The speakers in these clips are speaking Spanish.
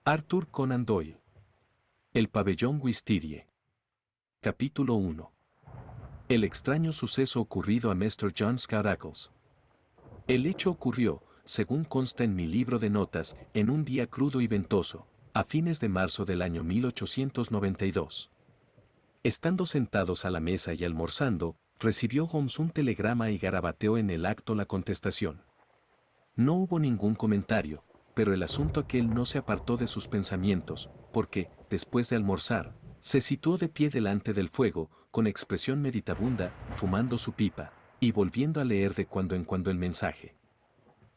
Arthur Conan Doyle. El pabellón Wisteria. Capítulo 1. El extraño suceso ocurrido a Mr. John Scarraggles. El hecho ocurrió, según consta en mi libro de notas, en un día crudo y ventoso, a fines de marzo del año 1892. Estando sentados a la mesa y almorzando, recibió Holmes un telegrama y garabateó en el acto la contestación. No hubo ningún comentario, pero el asunto aquel no se apartó de sus pensamientos, porque, después de almorzar, se situó de pie delante del fuego, con expresión meditabunda, fumando su pipa, y volviendo a leer de cuando en cuando el mensaje.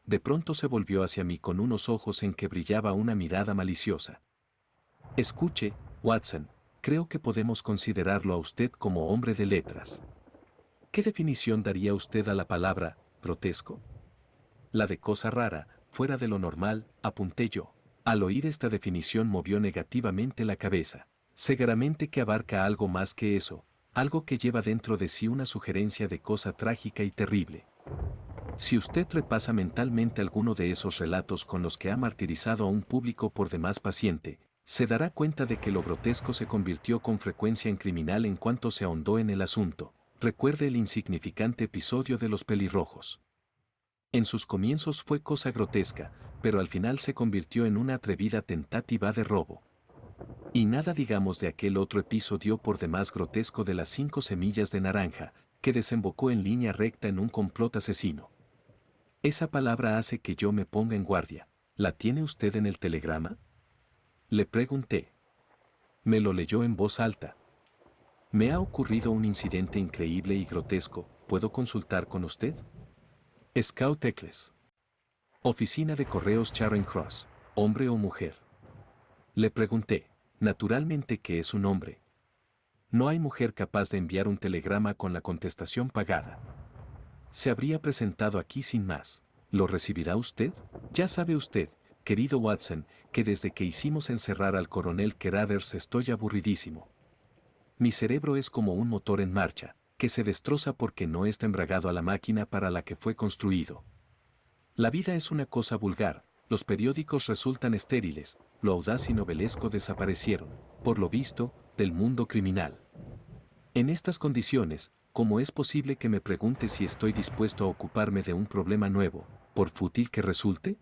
De pronto se volvió hacia mí con unos ojos en que brillaba una mirada maliciosa. Escuche, Watson, creo que podemos considerarlo a usted como hombre de letras. ¿Qué definición daría usted a la palabra grotesco? La de cosa rara, fuera de lo normal, apunté yo. Al oír esta definición movió negativamente la cabeza. Seguramente que abarca algo más que eso, algo que lleva dentro de sí una sugerencia de cosa trágica y terrible. Si usted repasa mentalmente alguno de esos relatos con los que ha martirizado a un público por demás paciente, se dará cuenta de que lo grotesco se convirtió con frecuencia en criminal en cuanto se ahondó en el asunto. Recuerde el insignificante episodio de los pelirrojos. En sus comienzos fue cosa grotesca, pero al final se convirtió en una atrevida tentativa de robo. Y nada digamos de aquel otro episodio por demás grotesco de las 5 semillas de naranja, que desembocó en línea recta en un complot asesino. Esa palabra hace que yo me ponga en guardia. ¿La tiene usted en el telegrama? Le pregunté. Me lo leyó en voz alta. Me ha ocurrido un incidente increíble y grotesco. ¿Puedo consultar con usted? Scout Eccles. Oficina de correos Charing Cross. ¿Hombre o mujer? Le pregunté. Naturalmente que es un hombre. No hay mujer capaz de enviar un telegrama con la contestación pagada. Se habría presentado aquí sin más. ¿Lo recibirá usted? Ya sabe usted, querido Watson, que desde que hicimos encerrar al coronel Carruthers estoy aburridísimo. Mi cerebro es como un motor en marcha, que se destroza porque no está embragado a la máquina para la que fue construido. La vida es una cosa vulgar, los periódicos resultan estériles, lo audaz y novelesco desaparecieron, por lo visto, del mundo criminal. En estas condiciones, ¿cómo es posible que me pregunte si estoy dispuesto a ocuparme de un problema nuevo, por fútil que resulte?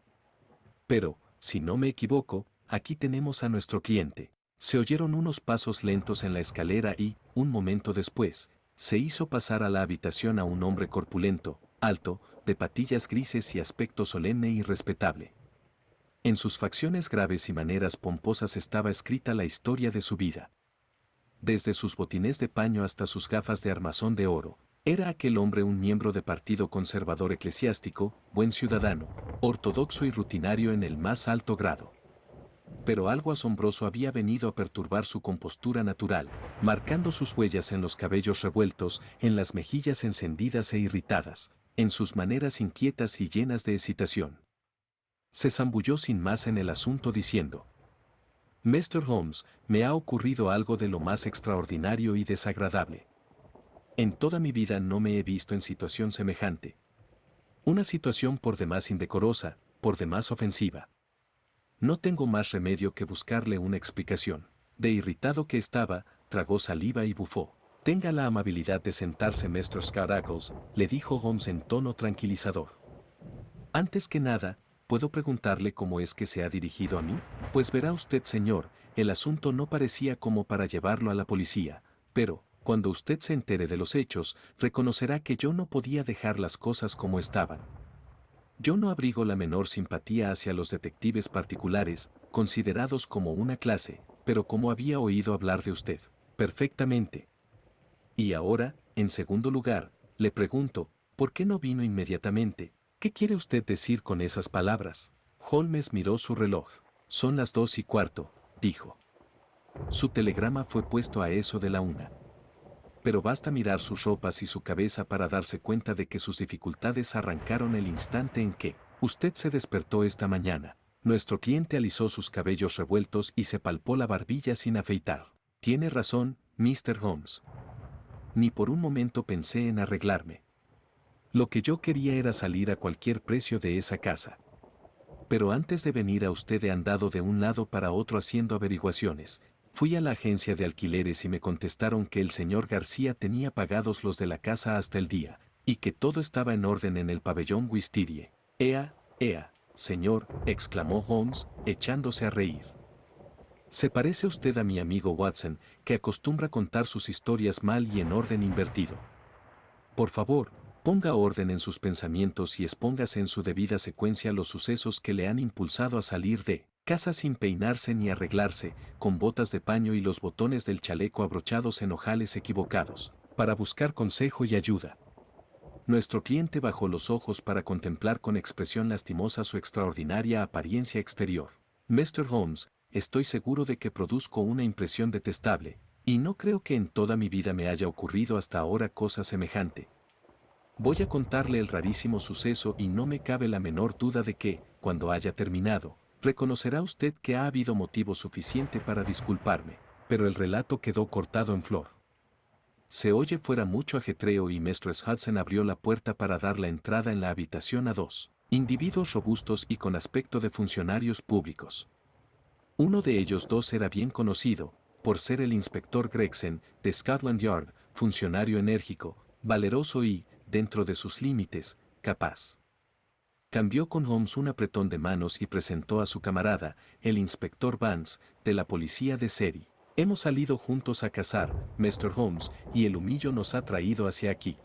Pero, si no me equivoco, aquí tenemos a nuestro cliente. Se oyeron unos pasos lentos en la escalera y, un momento después, se hizo pasar a la habitación a un hombre corpulento, alto, de patillas grises y aspecto solemne y respetable. En sus facciones graves y maneras pomposas estaba escrita la historia de su vida. Desde sus botines de paño hasta sus gafas de armazón de oro, era aquel hombre un miembro de partido conservador eclesiástico, buen ciudadano, ortodoxo y rutinario en el más alto grado. Pero algo asombroso había venido a perturbar su compostura natural, marcando sus huellas en los cabellos revueltos, en las mejillas encendidas e irritadas, en sus maneras inquietas y llenas de excitación. Se zambulló sin más en el asunto diciendo: Mr. Holmes, me ha ocurrido algo de lo más extraordinario y desagradable. En toda mi vida no me he visto en situación semejante. Una situación por demás indecorosa, por demás ofensiva. No tengo más remedio que buscarle una explicación. De irritado que estaba, tragó saliva y bufó. Tenga la amabilidad de sentarse, Mr. Scarraggles, le dijo Holmes en tono tranquilizador. Antes que nada, ¿puedo preguntarle cómo es que se ha dirigido a mí? Pues verá usted, señor, el asunto no parecía como para llevarlo a la policía, pero, cuando usted se entere de los hechos, reconocerá que yo no podía dejar las cosas como estaban. Yo no abrigo la menor simpatía hacia los detectives particulares, considerados como una clase, pero como había oído hablar de usted, perfectamente. Y ahora, en segundo lugar, le pregunto, ¿por qué no vino inmediatamente? ¿Qué quiere usted decir con esas palabras? Holmes miró su reloj. Son las 2:15, dijo. Su telegrama fue puesto a eso de la 1. Pero basta mirar sus ropas y su cabeza para darse cuenta de que sus dificultades arrancaron el instante en que usted se despertó esta mañana. Nuestro cliente alisó sus cabellos revueltos y se palpó la barbilla sin afeitar. Tiene razón, Mr. Holmes. Ni por un momento pensé en arreglarme. Lo que yo quería era salir a cualquier precio de esa casa. Pero antes de venir a usted he andado de un lado para otro haciendo averiguaciones. Fui a la agencia de alquileres y me contestaron que el señor García tenía pagados los de la casa hasta el día, y que todo estaba en orden en el pabellón Wisteria. Ea, ea, señor, exclamó Holmes, echándose a reír. Se parece usted a mi amigo Watson, que acostumbra contar sus historias mal y en orden invertido. Por favor, ponga orden en sus pensamientos y expóngase en su debida secuencia los sucesos que le han impulsado a salir de casa sin peinarse ni arreglarse, con botas de paño y los botones del chaleco abrochados en ojales equivocados, para buscar consejo y ayuda. Nuestro cliente bajó los ojos para contemplar con expresión lastimosa su extraordinaria apariencia exterior. Mr. Holmes, estoy seguro de que produzco una impresión detestable, y no creo que en toda mi vida me haya ocurrido hasta ahora cosa semejante. Voy a contarle el rarísimo suceso y no me cabe la menor duda de que, cuando haya terminado, reconocerá usted que ha habido motivo suficiente para disculparme, pero el relato quedó cortado en flor. Se oye fuera mucho ajetreo y Mistress Hudson abrió la puerta para dar la entrada en la habitación a dos individuos robustos y con aspecto de funcionarios públicos. Uno de ellos dos era bien conocido, por ser el inspector Gregson, de Scotland Yard, funcionario enérgico, valeroso y, dentro de sus límites, capaz. Cambió con Holmes un apretón de manos y presentó a su camarada, el inspector Vance, de la policía de Surrey. Hemos salido juntos a cazar, Mr. Holmes, y el humillo nos ha traído hacia aquí.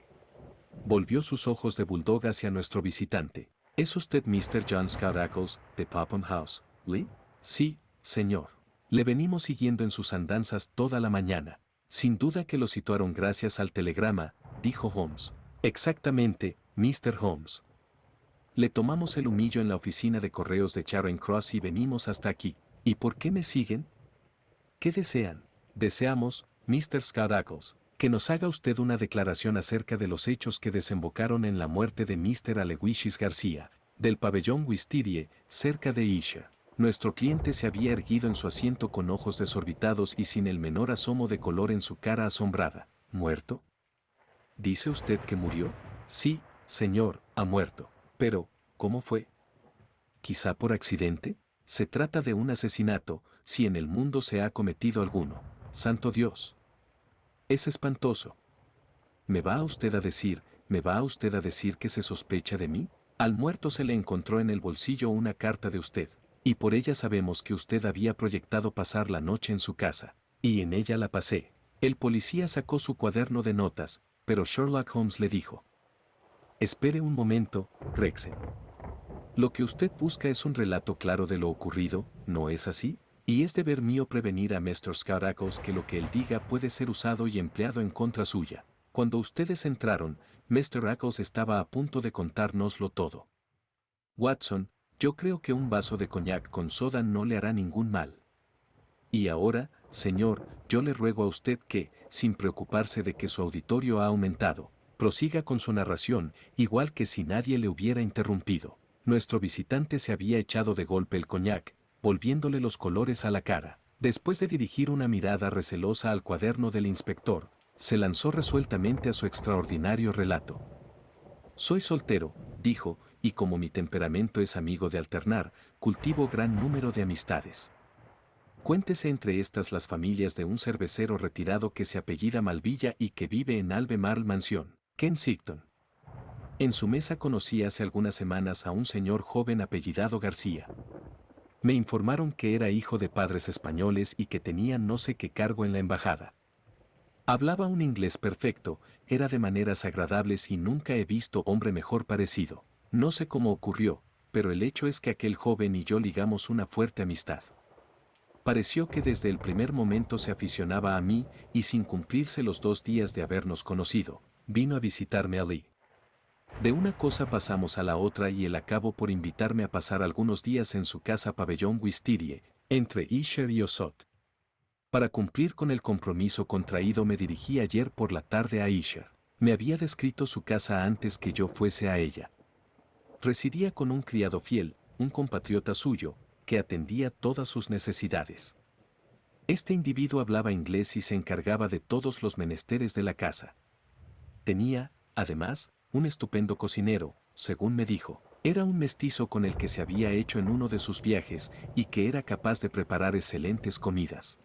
Volvió sus ojos de bulldog hacia nuestro visitante. ¿Es usted Mr. John Scarecrows, de Popham House, Lee? Sí, señor. Le venimos siguiendo en sus andanzas toda la mañana. Sin duda que lo situaron gracias al telegrama, dijo Holmes. Exactamente, Mr. Holmes. Le tomamos el humillo en la oficina de correos de Charing Cross y venimos hasta aquí. ¿Y por qué me siguen? ¿Qué desean? Deseamos, Mr. Scarecrows, que nos haga usted una declaración acerca de los hechos que desembocaron en la muerte de Mr. Aloysius García, del pabellón Wisteria, cerca de Esher. Nuestro cliente se había erguido en su asiento con ojos desorbitados y sin el menor asomo de color en su cara asombrada. ¿Muerto? ¿Dice usted que murió? Sí, señor, ha muerto. Pero, ¿cómo fue? ¿Quizá por accidente? Se trata de un asesinato, si en el mundo se ha cometido alguno. ¡Santo Dios! Es espantoso. ¿Me va usted a decir que se sospecha de mí? Al muerto se le encontró en el bolsillo una carta de usted, y por ella sabemos que usted había proyectado pasar la noche en su casa, y en ella la pasé. El policía sacó su cuaderno de notas, pero Sherlock Holmes le dijo: espere un momento, Gregson. Lo que usted busca es un relato claro de lo ocurrido, ¿no es así? Y es deber mío prevenir a Mr. Scarecrows que lo que él diga puede ser usado y empleado en contra suya. Cuando ustedes entraron, Mr. Ackles estaba a punto de contárnoslo todo. Watson, yo creo que un vaso de coñac con soda no le hará ningún mal. Y ahora, señor, yo le ruego a usted que, sin preocuparse de que su auditorio ha aumentado, prosiga con su narración, igual que si nadie le hubiera interrumpido. Nuestro visitante se había echado de golpe el coñac, volviéndole los colores a la cara. Después de dirigir una mirada recelosa al cuaderno del inspector, se lanzó resueltamente a su extraordinario relato. Soy soltero, dijo, y como mi temperamento es amigo de alternar, cultivo gran número de amistades. Cuéntese entre estas las familias de un cervecero retirado que se apellida Malvilla y que vive en Albemarle Mansión, Kensington. En su mesa conocí hace algunas semanas a un señor joven apellidado García. Me informaron que era hijo de padres españoles y que tenía no sé qué cargo en la embajada. Hablaba un inglés perfecto, era de maneras agradables y nunca he visto hombre mejor parecido. No sé cómo ocurrió, pero el hecho es que aquel joven y yo ligamos una fuerte amistad. Pareció que desde el primer momento se aficionaba a mí y sin cumplirse los 2 días de habernos conocido, vino a visitarme a Lee. De una cosa pasamos a la otra y él acabó por invitarme a pasar algunos días en su casa pabellón Wisteria, entre Esher y Ossot. Para cumplir con el compromiso contraído me dirigí ayer por la tarde a Esher. Me había descrito su casa antes que yo fuese a ella. Residía con un criado fiel, un compatriota suyo, que atendía todas sus necesidades. Este individuo hablaba inglés y se encargaba de todos los menesteres de la casa. Tenía, además, un estupendo cocinero, según me dijo. Era un mestizo con el que se había hecho en uno de sus viajes y que era capaz de preparar excelentes comidas.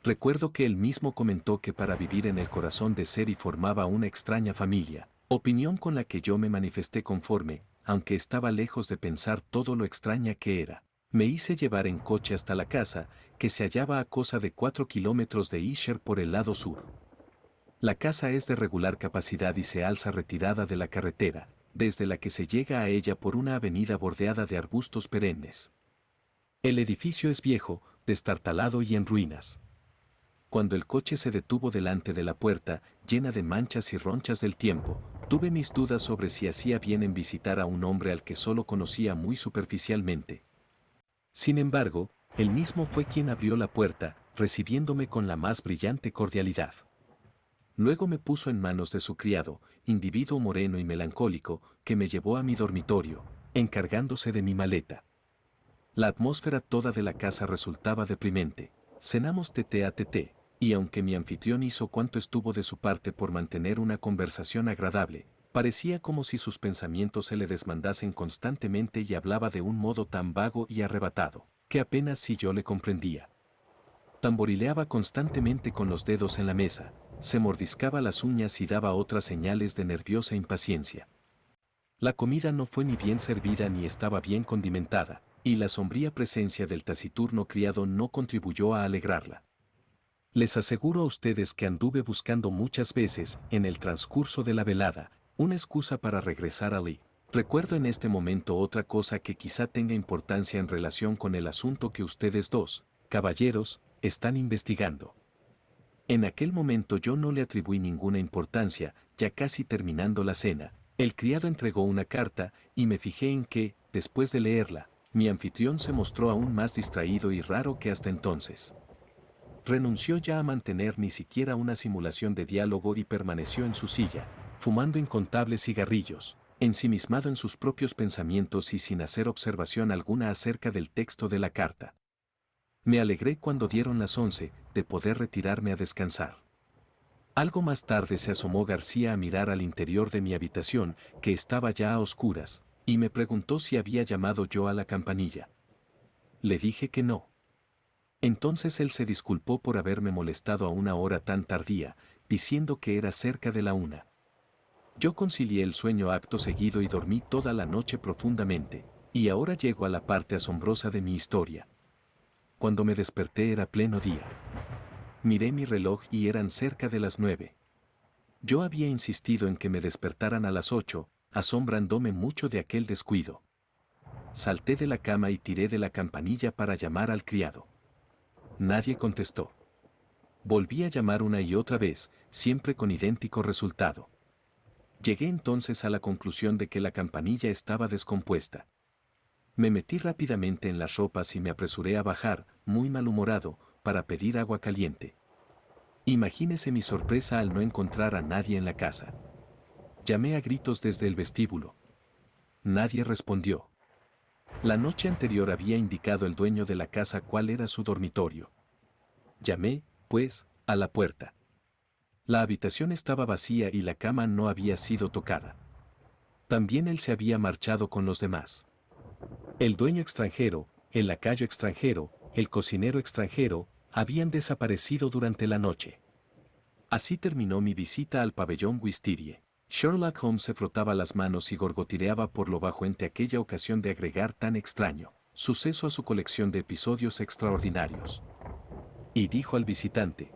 Recuerdo que él mismo comentó que para vivir en el corazón de Seri formaba una extraña familia, opinión con la que yo me manifesté conforme, aunque estaba lejos de pensar todo lo extraña que era. Me hice llevar en coche hasta la casa, que se hallaba a cosa de 4 kilómetros de Isher por el lado sur. La casa es de regular capacidad y se alza retirada de la carretera, desde la que se llega a ella por una avenida bordeada de arbustos perennes. El edificio es viejo, destartalado y en ruinas. Cuando el coche se detuvo delante de la puerta, llena de manchas y ronchas del tiempo, tuve mis dudas sobre si hacía bien en visitar a un hombre al que solo conocía muy superficialmente. Sin embargo, él mismo fue quien abrió la puerta, recibiéndome con la más brillante cordialidad. Luego me puso en manos de su criado, individuo moreno y melancólico, que me llevó a mi dormitorio, encargándose de mi maleta. La atmósfera toda de la casa resultaba deprimente. Cenamos tete a tete, y aunque mi anfitrión hizo cuanto estuvo de su parte por mantener una conversación agradable, parecía como si sus pensamientos se le desmandasen constantemente y hablaba de un modo tan vago y arrebatado, que apenas si yo le comprendía. Tamborileaba constantemente con los dedos en la mesa, se mordiscaba las uñas y daba otras señales de nerviosa impaciencia. La comida no fue ni bien servida ni estaba bien condimentada, y la sombría presencia del taciturno criado no contribuyó a alegrarla. Les aseguro a ustedes que anduve buscando muchas veces, en el transcurso de la velada, una excusa para regresar a Lee. Recuerdo en este momento otra cosa que quizá tenga importancia en relación con el asunto que ustedes dos, caballeros, están investigando. En aquel momento yo no le atribuí ninguna importancia, ya casi terminando la cena. El criado entregó una carta, y me fijé en que, después de leerla, mi anfitrión se mostró aún más distraído y raro que hasta entonces. Renunció ya a mantener ni siquiera una simulación de diálogo y permaneció en su silla, fumando incontables cigarrillos, ensimismado en sus propios pensamientos y sin hacer observación alguna acerca del texto de la carta. Me alegré cuando dieron las 11, de poder retirarme a descansar. Algo más tarde se asomó García a mirar al interior de mi habitación, que estaba ya a oscuras, y me preguntó si había llamado yo a la campanilla. Le dije que no. Entonces él se disculpó por haberme molestado a una hora tan tardía, diciendo que era cerca de la 1. Yo concilié el sueño acto seguido y dormí toda la noche profundamente, y ahora llego a la parte asombrosa de mi historia. Cuando me desperté era pleno día. Miré mi reloj y eran cerca de las 9. Yo había insistido en que me despertaran a las 8, asombrándome mucho de aquel descuido. Salté de la cama y tiré de la campanilla para llamar al criado. Nadie contestó. Volví a llamar una y otra vez, siempre con idéntico resultado. Llegué entonces a la conclusión de que la campanilla estaba descompuesta. Me metí rápidamente en las ropas y me apresuré a bajar, muy malhumorado, para pedir agua caliente. Imagínese mi sorpresa al no encontrar a nadie en la casa. Llamé a gritos desde el vestíbulo. Nadie respondió. La noche anterior había indicado el dueño de la casa cuál era su dormitorio. Llamé, pues, a la puerta. La habitación estaba vacía y la cama no había sido tocada. También él se había marchado con los demás. El dueño extranjero, el lacayo extranjero, el cocinero extranjero, habían desaparecido durante la noche. Así terminó mi visita al pabellón Wisteria. Sherlock Holmes se frotaba las manos y gorgoteaba por lo bajo ante aquella ocasión de agregar tan extraño suceso a su colección de episodios extraordinarios. Y dijo al visitante: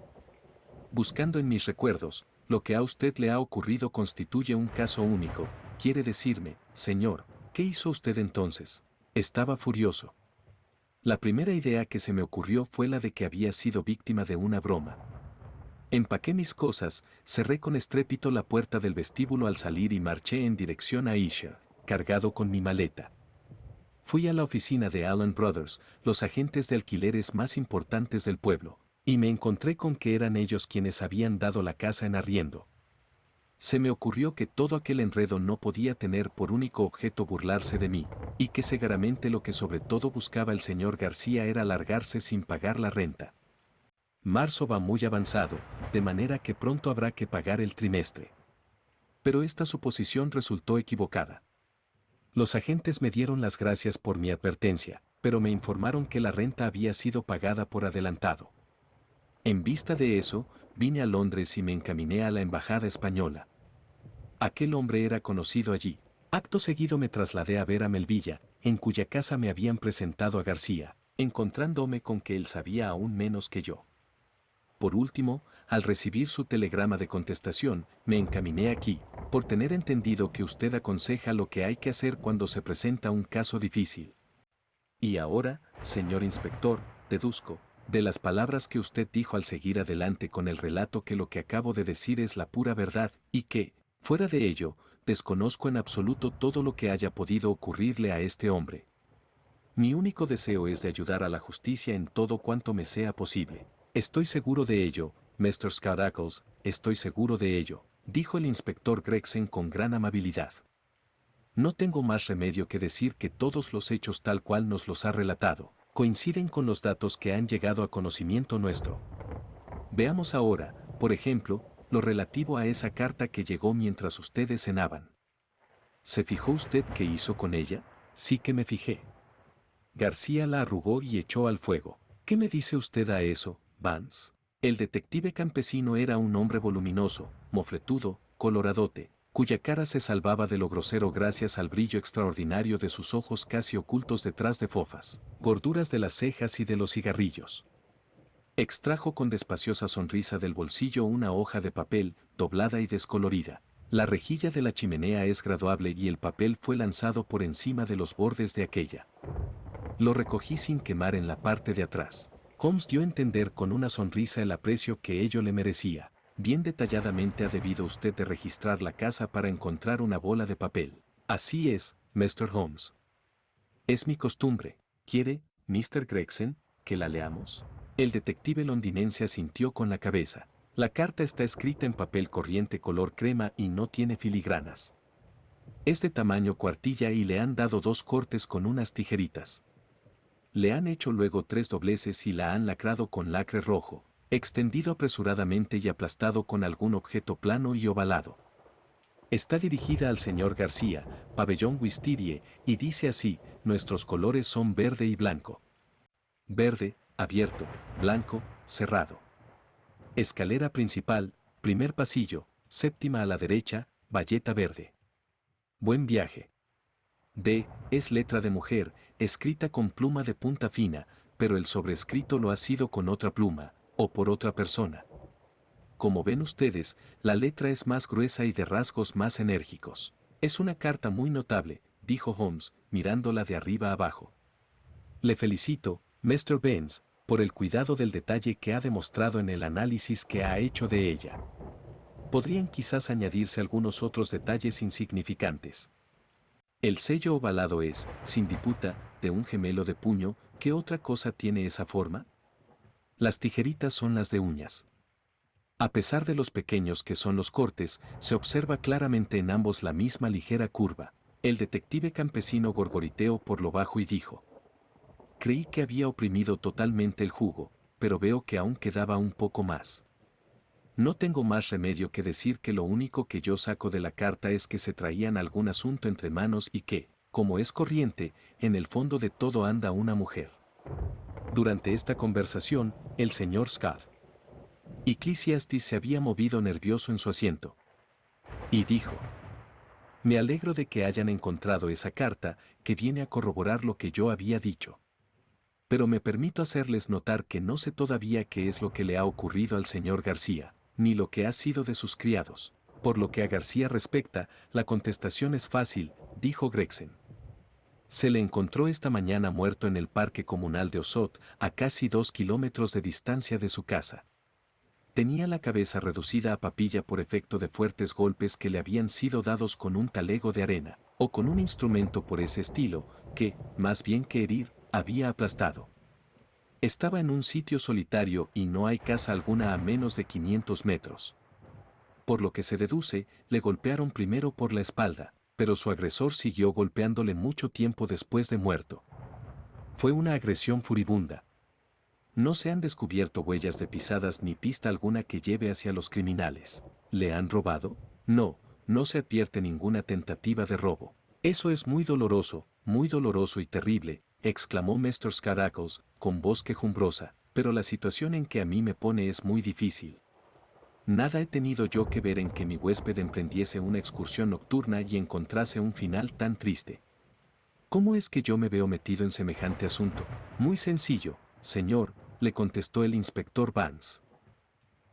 buscando en mis recuerdos, lo que a usted le ha ocurrido constituye un caso único. Quiere decirme, señor, ¿qué hizo usted entonces? Estaba furioso. La primera idea que se me ocurrió fue la de que había sido víctima de una broma. Empaqué mis cosas, cerré con estrépito la puerta del vestíbulo al salir y marché en dirección a Isher, cargado con mi maleta. Fui a la oficina de Allen Brothers, los agentes de alquileres más importantes del pueblo, y me encontré con que eran ellos quienes habían dado la casa en arriendo. Se me ocurrió que todo aquel enredo no podía tener por único objeto burlarse de mí, y que seguramente lo que sobre todo buscaba el señor García era largarse sin pagar la renta. Marzo va muy avanzado, de manera que pronto habrá que pagar el trimestre. Pero esta suposición resultó equivocada. Los agentes me dieron las gracias por mi advertencia, pero me informaron que la renta había sido pagada por adelantado. En vista de eso, vine a Londres y me encaminé a la embajada española. Aquel hombre era conocido allí. Acto seguido me trasladé a ver a Melvilla, en cuya casa me habían presentado a García, encontrándome con que él sabía aún menos que yo. Por último, al recibir su telegrama de contestación, me encaminé aquí, por tener entendido que usted aconseja lo que hay que hacer cuando se presenta un caso difícil. Y ahora, señor inspector, deduzco, de las palabras que usted dijo al seguir adelante con el relato, que lo que acabo de decir es la pura verdad, y que, fuera de ello, desconozco en absoluto todo lo que haya podido ocurrirle a este hombre. Mi único deseo es de ayudar a la justicia en todo cuanto me sea posible. Estoy seguro de ello, Mr. Scarrackles, estoy seguro de ello, dijo el inspector Gregson con gran amabilidad. No tengo más remedio que decir que todos los hechos tal cual nos los ha relatado, coinciden con los datos que han llegado a conocimiento nuestro. Veamos ahora, por ejemplo, lo relativo a esa carta que llegó mientras ustedes cenaban. ¿Se fijó usted qué hizo con ella? Sí que me fijé. García la arrugó y echó al fuego. ¿Qué me dice usted a eso, Vance? El detective campesino era un hombre voluminoso, mofletudo, coloradote, cuya cara se salvaba de lo grosero gracias al brillo extraordinario de sus ojos casi ocultos detrás de fofas, gorduras de las cejas y de los cigarrillos. Extrajo con despaciosa sonrisa del bolsillo una hoja de papel, doblada y descolorida. La rejilla de la chimenea es graduable y el papel fue lanzado por encima de los bordes de aquella. Lo recogí sin quemar en la parte de atrás. Holmes dio a entender con una sonrisa el aprecio que ello le merecía. Bien detalladamente ha debido usted de registrar la casa para encontrar una bola de papel. Así es, Mr. Holmes. Es mi costumbre. ¿Quiere, Mr. Gregson, que la leamos? El detective londinense asintió con la cabeza. La carta está escrita en papel corriente color crema y no tiene filigranas. Es de tamaño cuartilla y le han dado 2 cortes con unas tijeritas. Le han hecho luego 3 dobleces y la han lacrado con lacre rojo, extendido apresuradamente y aplastado con algún objeto plano y ovalado. Está dirigida al señor García, Pabellón Wisteria, y dice así: nuestros colores son verde y blanco. Verde, abierto, blanco, cerrado. Escalera principal, primer pasillo, séptima a la derecha, bayeta verde. Buen viaje. D. Es letra de mujer, escrita con pluma de punta fina, pero el sobrescrito lo ha sido con otra pluma, o por otra persona. Como ven ustedes, la letra es más gruesa y de rasgos más enérgicos. Es una carta muy notable, dijo Holmes, mirándola de arriba abajo. Le felicito, Mr. Baines, por el cuidado del detalle que ha demostrado en el análisis que ha hecho de ella. Podrían quizás añadirse algunos otros detalles insignificantes. El sello ovalado es, sin disputa, de un gemelo de puño. ¿Qué otra cosa tiene esa forma? Las tijeritas son las de uñas. A pesar de los pequeños que son los cortes, se observa claramente en ambos la misma ligera curva. El detective campesino gorgoriteó por lo bajo y dijo: creí que había oprimido totalmente el jugo, pero veo que aún quedaba un poco más. No tengo más remedio que decir que lo único que yo saco de la carta es que se traían algún asunto entre manos y que, como es corriente, en el fondo de todo anda una mujer. Durante esta conversación, el señor Scott Eclesiastes se había movido nervioso en su asiento. Y dijo: me alegro de que hayan encontrado esa carta, que viene a corroborar lo que yo había dicho. Pero me permito hacerles notar que no sé todavía qué es lo que le ha ocurrido al señor García, ni lo que ha sido de sus criados. Por lo que a García respecta, la contestación es fácil, dijo Gregson. Se le encontró esta mañana muerto en el parque comunal de Osot, a casi 2 kilómetros de distancia de su casa. Tenía la cabeza reducida a papilla por efecto de fuertes golpes que le habían sido dados con un talego de arena, o con un instrumento por ese estilo, que, más bien que herir, había aplastado. Estaba en un sitio solitario y no hay casa alguna a menos de 500 metros. Por lo que se deduce, le golpearon primero por la espalda, pero su agresor siguió golpeándole mucho tiempo después de muerto. Fue una agresión furibunda. No se han descubierto huellas de pisadas ni pista alguna que lleve hacia los criminales. ¿Le han robado? No, no se advierte ninguna tentativa de robo. Eso es muy doloroso y terrible, exclamó Mr. Scarecrow, con voz quejumbrosa, pero la situación en que a mí me pone es muy difícil. Nada he tenido yo que ver en que mi huésped emprendiese una excursión nocturna y encontrase un final tan triste. ¿Cómo es que yo me veo metido en semejante asunto? Muy sencillo, señor, le contestó el inspector Vance.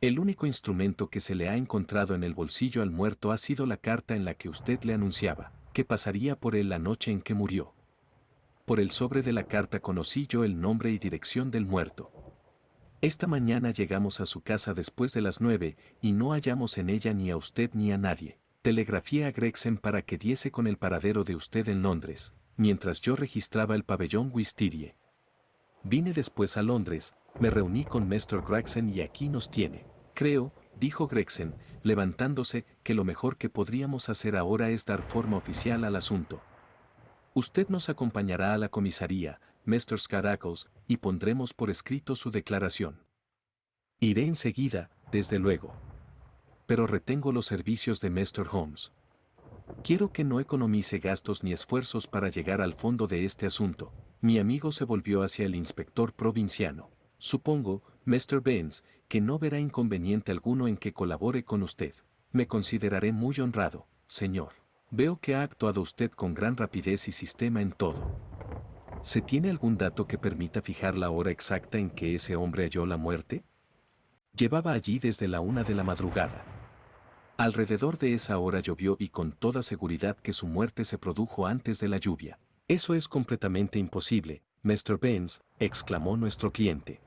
El único instrumento que se le ha encontrado en el bolsillo al muerto ha sido la carta en la que usted le anunciaba que pasaría por él la noche en que murió. Por el sobre de la carta conocí yo el nombre y dirección del muerto. Esta mañana llegamos a su casa después de las 9 y no hallamos en ella ni a usted ni a nadie. Telegrafié a Gregson para que diese con el paradero de usted en Londres, mientras yo registraba el pabellón Wisteria. Vine después a Londres, me reuní con Mr. Gregson y aquí nos tiene. Creo, dijo Gregson, levantándose, que lo mejor que podríamos hacer ahora es dar forma oficial al asunto. Usted nos acompañará a la comisaría, Mr. Scarecrow, y pondremos por escrito su declaración. Iré enseguida, desde luego. Pero retengo los servicios de Mr. Holmes. Quiero que no economice gastos ni esfuerzos para llegar al fondo de este asunto. Mi amigo se volvió hacia el inspector provinciano. Supongo, Mr. Baines, que no verá inconveniente alguno en que colabore con usted. Me consideraré muy honrado, señor. Veo que ha actuado usted con gran rapidez y sistema en todo. ¿Se tiene algún dato que permita fijar la hora exacta en que ese hombre halló la muerte? Llevaba allí desde la 1 de la madrugada. Alrededor de esa hora llovió y con toda seguridad que su muerte se produjo antes de la lluvia. Eso es completamente imposible, Mr. Baines, exclamó nuestro cliente.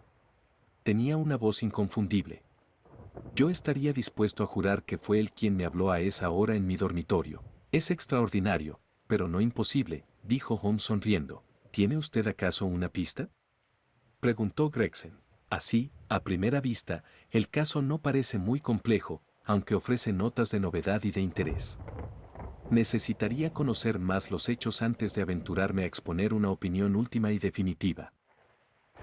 Tenía una voz inconfundible. Yo estaría dispuesto a jurar que fue él quien me habló a esa hora en mi dormitorio. Es extraordinario, pero no imposible, dijo Holmes sonriendo. ¿Tiene usted acaso una pista? Preguntó Gregson. Así, a primera vista, el caso no parece muy complejo, aunque ofrece notas de novedad y de interés. Necesitaría conocer más los hechos antes de aventurarme a exponer una opinión última y definitiva.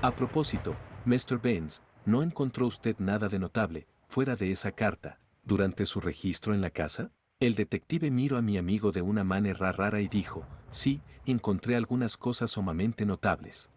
A propósito, Mr. Baines, ¿no encontró usted nada de notable, fuera de esa carta, durante su registro en la casa? El detective miró a mi amigo de una manera rara y dijo, sí, encontré algunas cosas sumamente notables.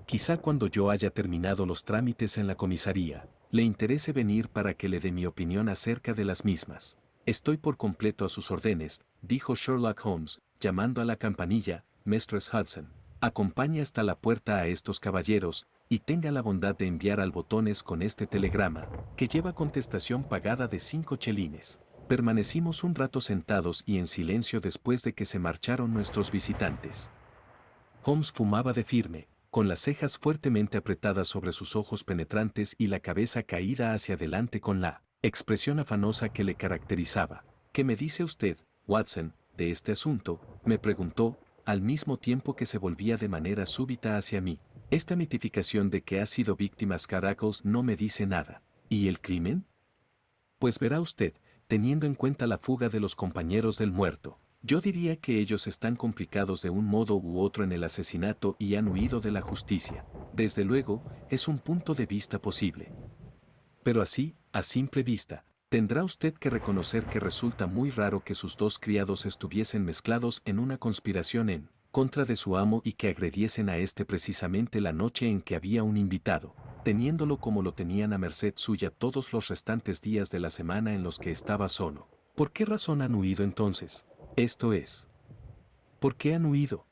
Quizá cuando yo haya terminado los trámites en la comisaría, le interese venir para que le dé mi opinión acerca de las mismas. Estoy por completo a sus órdenes, dijo Sherlock Holmes, llamando a la campanilla. Mistress Hudson, acompañe hasta la puerta a estos caballeros, y tenga la bondad de enviar al botones con este telegrama, que lleva contestación pagada de 5 chelines. Permanecimos un rato sentados y en silencio después de que se marcharon nuestros visitantes. Holmes fumaba de firme, con las cejas fuertemente apretadas sobre sus ojos penetrantes y la cabeza caída hacia adelante con la expresión afanosa que le caracterizaba. ¿Qué me dice usted, Watson, de este asunto?, me preguntó, al mismo tiempo que se volvía de manera súbita hacia mí. Esta mitificación de que ha sido víctima Scarecrow no me dice nada. ¿Y el crimen? Pues verá usted, teniendo en cuenta la fuga de los compañeros del muerto, yo diría que ellos están complicados de un modo u otro en el asesinato y han huido de la justicia. Desde luego, es un punto de vista posible. Pero así, a simple vista, tendrá usted que reconocer que resulta muy raro que sus dos criados estuviesen mezclados en una conspiración en contra de su amo y que agrediesen a este precisamente la noche en que había un invitado, teniéndolo como lo tenían a merced suya todos los restantes días de la semana en los que estaba solo. ¿Por qué razón han huido entonces? Esto es, ¿por qué han huido?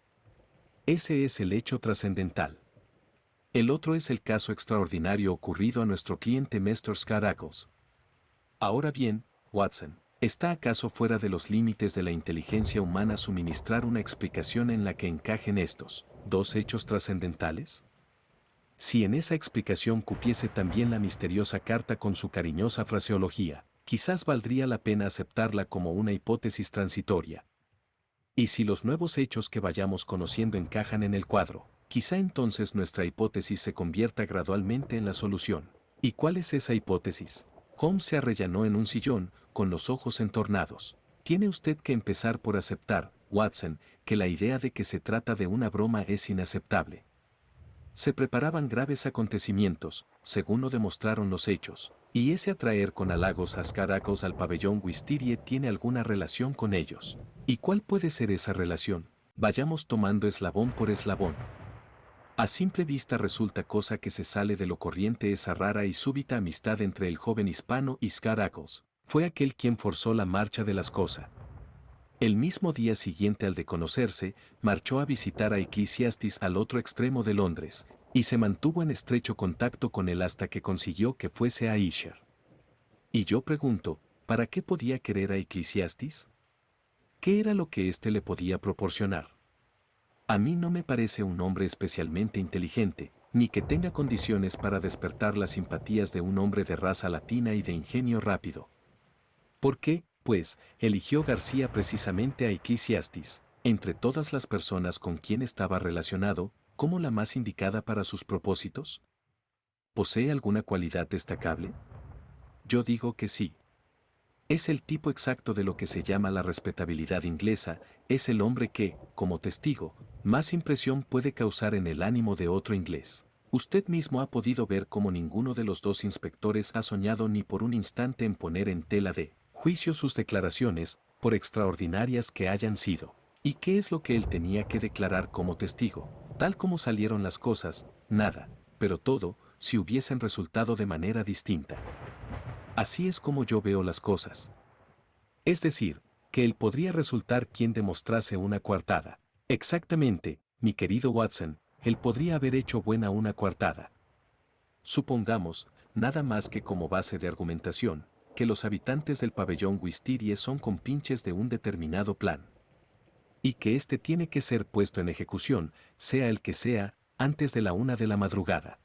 Ese es el hecho trascendental. El otro es el caso extraordinario ocurrido a nuestro cliente Mr. Scarecrow. Ahora bien, Watson, ¿está acaso fuera de los límites de la inteligencia humana suministrar una explicación en la que encajen estos dos hechos trascendentales? Si en esa explicación cupiese también la misteriosa carta con su cariñosa fraseología, quizás valdría la pena aceptarla como una hipótesis transitoria. Y si los nuevos hechos que vayamos conociendo encajan en el cuadro, quizá entonces nuestra hipótesis se convierta gradualmente en la solución. ¿Y cuál es esa hipótesis? Holmes se arrellanó en un sillón, con los ojos entornados. Tiene usted que empezar por aceptar, Watson, que la idea de que se trata de una broma es inaceptable. Se preparaban graves acontecimientos, según lo demostraron los hechos, y ese atraer con halagos a Scarecrows al pabellón Wisteria tiene alguna relación con ellos. ¿Y cuál puede ser esa relación? Vayamos tomando eslabón por eslabón. A simple vista resulta cosa que se sale de lo corriente esa rara y súbita amistad entre el joven hispano y Scarecrows. Fue aquel quien forzó la marcha de las cosas. El mismo día siguiente al de conocerse, marchó a visitar a Eclesiastis al otro extremo de Londres, y se mantuvo en estrecho contacto con él hasta que consiguió que fuese a Esher. Y yo pregunto, ¿para qué podía querer a Eclesiastis? ¿Qué era lo que éste le podía proporcionar? A mí no me parece un hombre especialmente inteligente, ni que tenga condiciones para despertar las simpatías de un hombre de raza latina y de ingenio rápido. ¿Por qué, pues, eligió García precisamente a Eclesiastis, entre todas las personas con quien estaba relacionado, como la más indicada para sus propósitos? ¿Posee alguna cualidad destacable? Yo digo que sí. Es el tipo exacto de lo que se llama la respetabilidad inglesa, es el hombre que, como testigo, más impresión puede causar en el ánimo de otro inglés. Usted mismo ha podido ver cómo ninguno de los dos inspectores ha soñado ni por un instante en poner en tela de juicio sus declaraciones, por extraordinarias que hayan sido. ¿Y qué es lo que él tenía que declarar como testigo? Tal como salieron las cosas, nada, pero todo, si hubiesen resultado de manera distinta. Así es como yo veo las cosas. Es decir, que él podría resultar quien demostrase una coartada. Exactamente, mi querido Watson, él podría haber hecho buena una coartada. Supongamos, nada más que como base de argumentación, que los habitantes del pabellón Wisteria son compinches de un determinado plan. Y que éste tiene que ser puesto en ejecución, sea el que sea, antes de la 1 de la madrugada.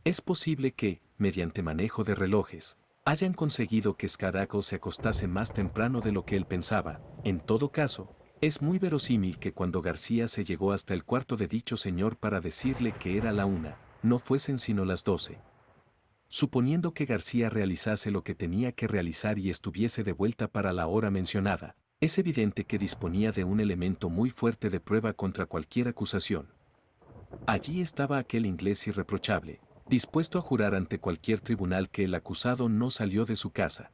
Es posible que, mediante manejo de relojes, hayan conseguido que Scarecrow se acostase más temprano de lo que él pensaba. En todo caso, es muy verosímil que cuando García se llegó hasta el cuarto de dicho señor para decirle que era la 1, no fuesen sino las 12. Suponiendo que García realizase lo que tenía que realizar y estuviese de vuelta para la hora mencionada, es evidente que disponía de un elemento muy fuerte de prueba contra cualquier acusación. Allí estaba aquel inglés irreprochable, dispuesto a jurar ante cualquier tribunal que el acusado no salió de su casa.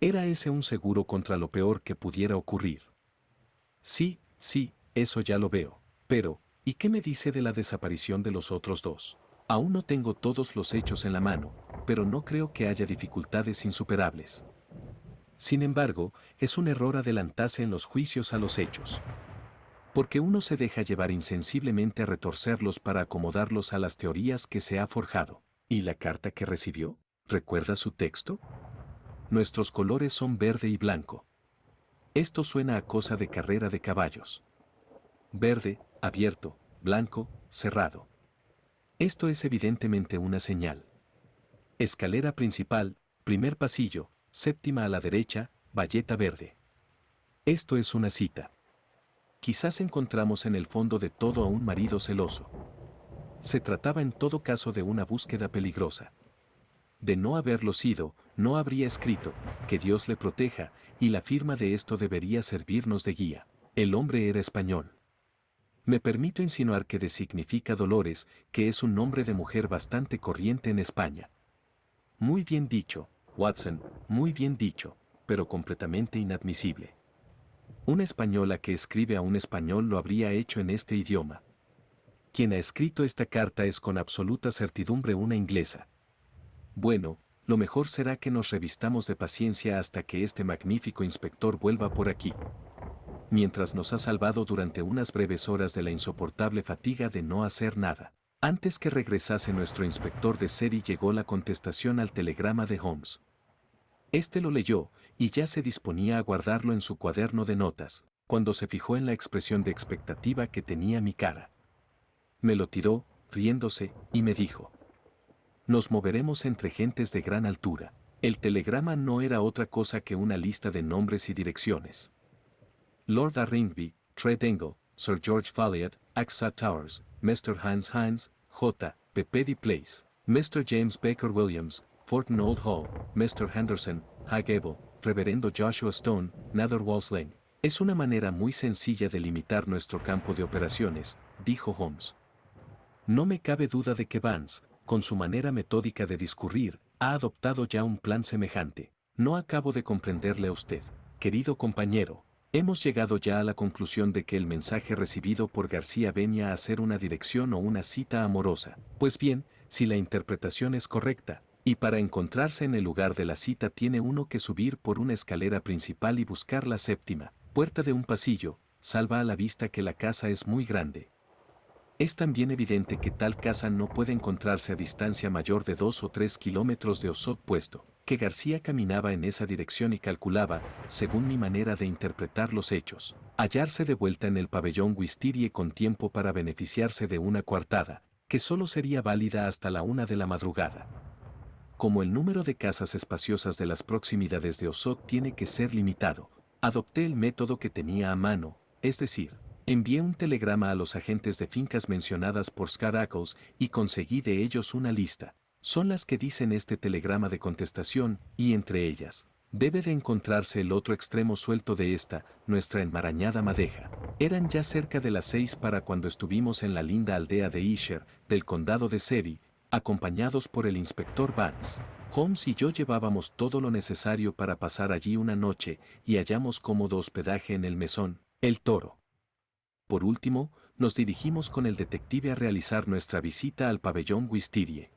¿Era ese un seguro contra lo peor que pudiera ocurrir? Sí, sí, eso ya lo veo. Pero, ¿y qué me dice de la desaparición de los otros dos? Aún no tengo todos los hechos en la mano, pero no creo que haya dificultades insuperables. Sin embargo, es un error adelantarse en los juicios a los hechos. Porque uno se deja llevar insensiblemente a retorcerlos para acomodarlos a las teorías que se ha forjado. ¿Y la carta que recibió? ¿Recuerda su texto? Nuestros colores son verde y blanco. Esto suena a cosa de carrera de caballos. Verde, abierto, blanco, cerrado. Esto es evidentemente una señal. Escalera principal, primer pasillo, séptima a la derecha, bayeta verde. Esto es una cita. Quizás encontramos en el fondo de todo a un marido celoso. Se trataba en todo caso de una búsqueda peligrosa. De no haberlo sido, no habría escrito, que Dios le proteja, y la firma de esto debería servirnos de guía. El hombre era español. Me permito insinuar que de significa Dolores, que es un nombre de mujer bastante corriente en España. Muy bien dicho, Watson, muy bien dicho, pero completamente inadmisible. Una española que escribe a un español lo habría hecho en este idioma. Quien ha escrito esta carta es con absoluta certidumbre una inglesa. Bueno, lo mejor será que nos revistamos de paciencia hasta que este magnífico inspector vuelva por aquí. Mientras nos ha salvado durante unas breves horas de la insoportable fatiga de no hacer nada. Antes que regresase nuestro inspector de serie llegó la contestación al telegrama de Holmes. Este lo leyó, y ya se disponía a guardarlo en su cuaderno de notas, cuando se fijó en la expresión de expectativa que tenía mi cara. Me lo tiró, riéndose, y me dijo: nos moveremos entre gentes de gran altura. El telegrama no era otra cosa que una lista de nombres y direcciones. Lord Arringby, Tredengle, Sir George Folliot, AXA Towers, Mr. Hans Hines, J. Pepedi Place, Mr. James Baker Williams, Fortin Old Hall, Mr. Henderson, High Reverendo Joshua Stone, Nether Walls Lane. Es una manera muy sencilla de limitar nuestro campo de operaciones, dijo Holmes. No me cabe duda de que Vance, con su manera metódica de discurrir, ha adoptado ya un plan semejante. No acabo de comprenderle a usted, querido compañero. Hemos llegado ya a la conclusión de que el mensaje recibido por García venía a ser una dirección o una cita amorosa. Pues bien, si la interpretación es correcta, y para encontrarse en el lugar de la cita tiene uno que subir por una escalera principal y buscar la séptima puerta de un pasillo, salva a la vista que la casa es muy grande. Es también evidente que tal casa no puede encontrarse a distancia mayor de 2 o 3 kilómetros de Osot, puesto que García caminaba en esa dirección y calculaba, según mi manera de interpretar los hechos, hallarse de vuelta en el pabellón Wistirie con tiempo para beneficiarse de una coartada, que solo sería válida hasta la 1 de la madrugada. Como el número de casas espaciosas de las proximidades de Osot tiene que ser limitado, adopté el método que tenía a mano, es decir, envié un telegrama a los agentes de fincas mencionadas por Scarecrows y conseguí de ellos una lista. Son las que dicen este telegrama de contestación, y entre ellas, debe de encontrarse el otro extremo suelto de esta, nuestra enmarañada madeja. Eran ya cerca de las 6 para cuando estuvimos en la linda aldea de Isher, del condado de Surrey, acompañados por el inspector Vance. Holmes y yo llevábamos todo lo necesario para pasar allí una noche y hallamos cómodo hospedaje en el mesón, El Toro. Por último, nos dirigimos con el detective a realizar nuestra visita al pabellón Wistirie.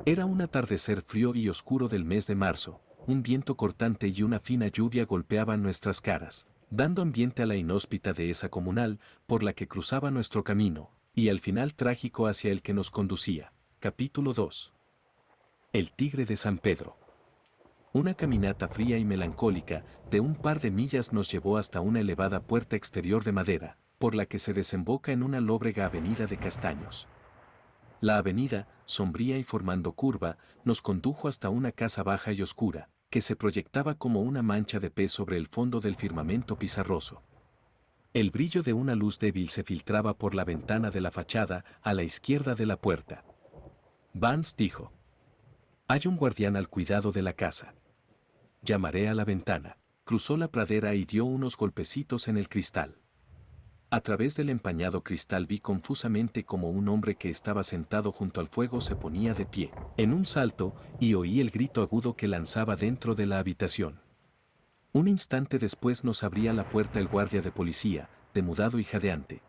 Era un atardecer frío y oscuro del mes de marzo, un viento cortante y una fina lluvia golpeaban nuestras caras, dando ambiente a la inhóspita dehesa comunal por la que cruzaba nuestro camino, y al final trágico hacia el que nos conducía. Capítulo 2. El Tigre de San Pedro. Una caminata fría y melancólica de un par de millas nos llevó hasta una elevada puerta exterior de madera, por la que se desemboca en una lóbrega avenida de castaños. La avenida, sombría y formando curva, nos condujo hasta una casa baja y oscura, que se proyectaba como una mancha de pez sobre el fondo del firmamento pizarroso. El brillo de una luz débil se filtraba por la ventana de la fachada a la izquierda de la puerta. Vance dijo: «Hay un guardián al cuidado de la casa. Llamaré a la ventana». Cruzó la pradera y dio unos golpecitos en el cristal. A través del empañado cristal vi confusamente como un hombre que estaba sentado junto al fuego se ponía de pie, en un salto, y oí el grito agudo que lanzaba dentro de la habitación. Un instante después nos abría la puerta el guardia de policía, demudado y jadeante.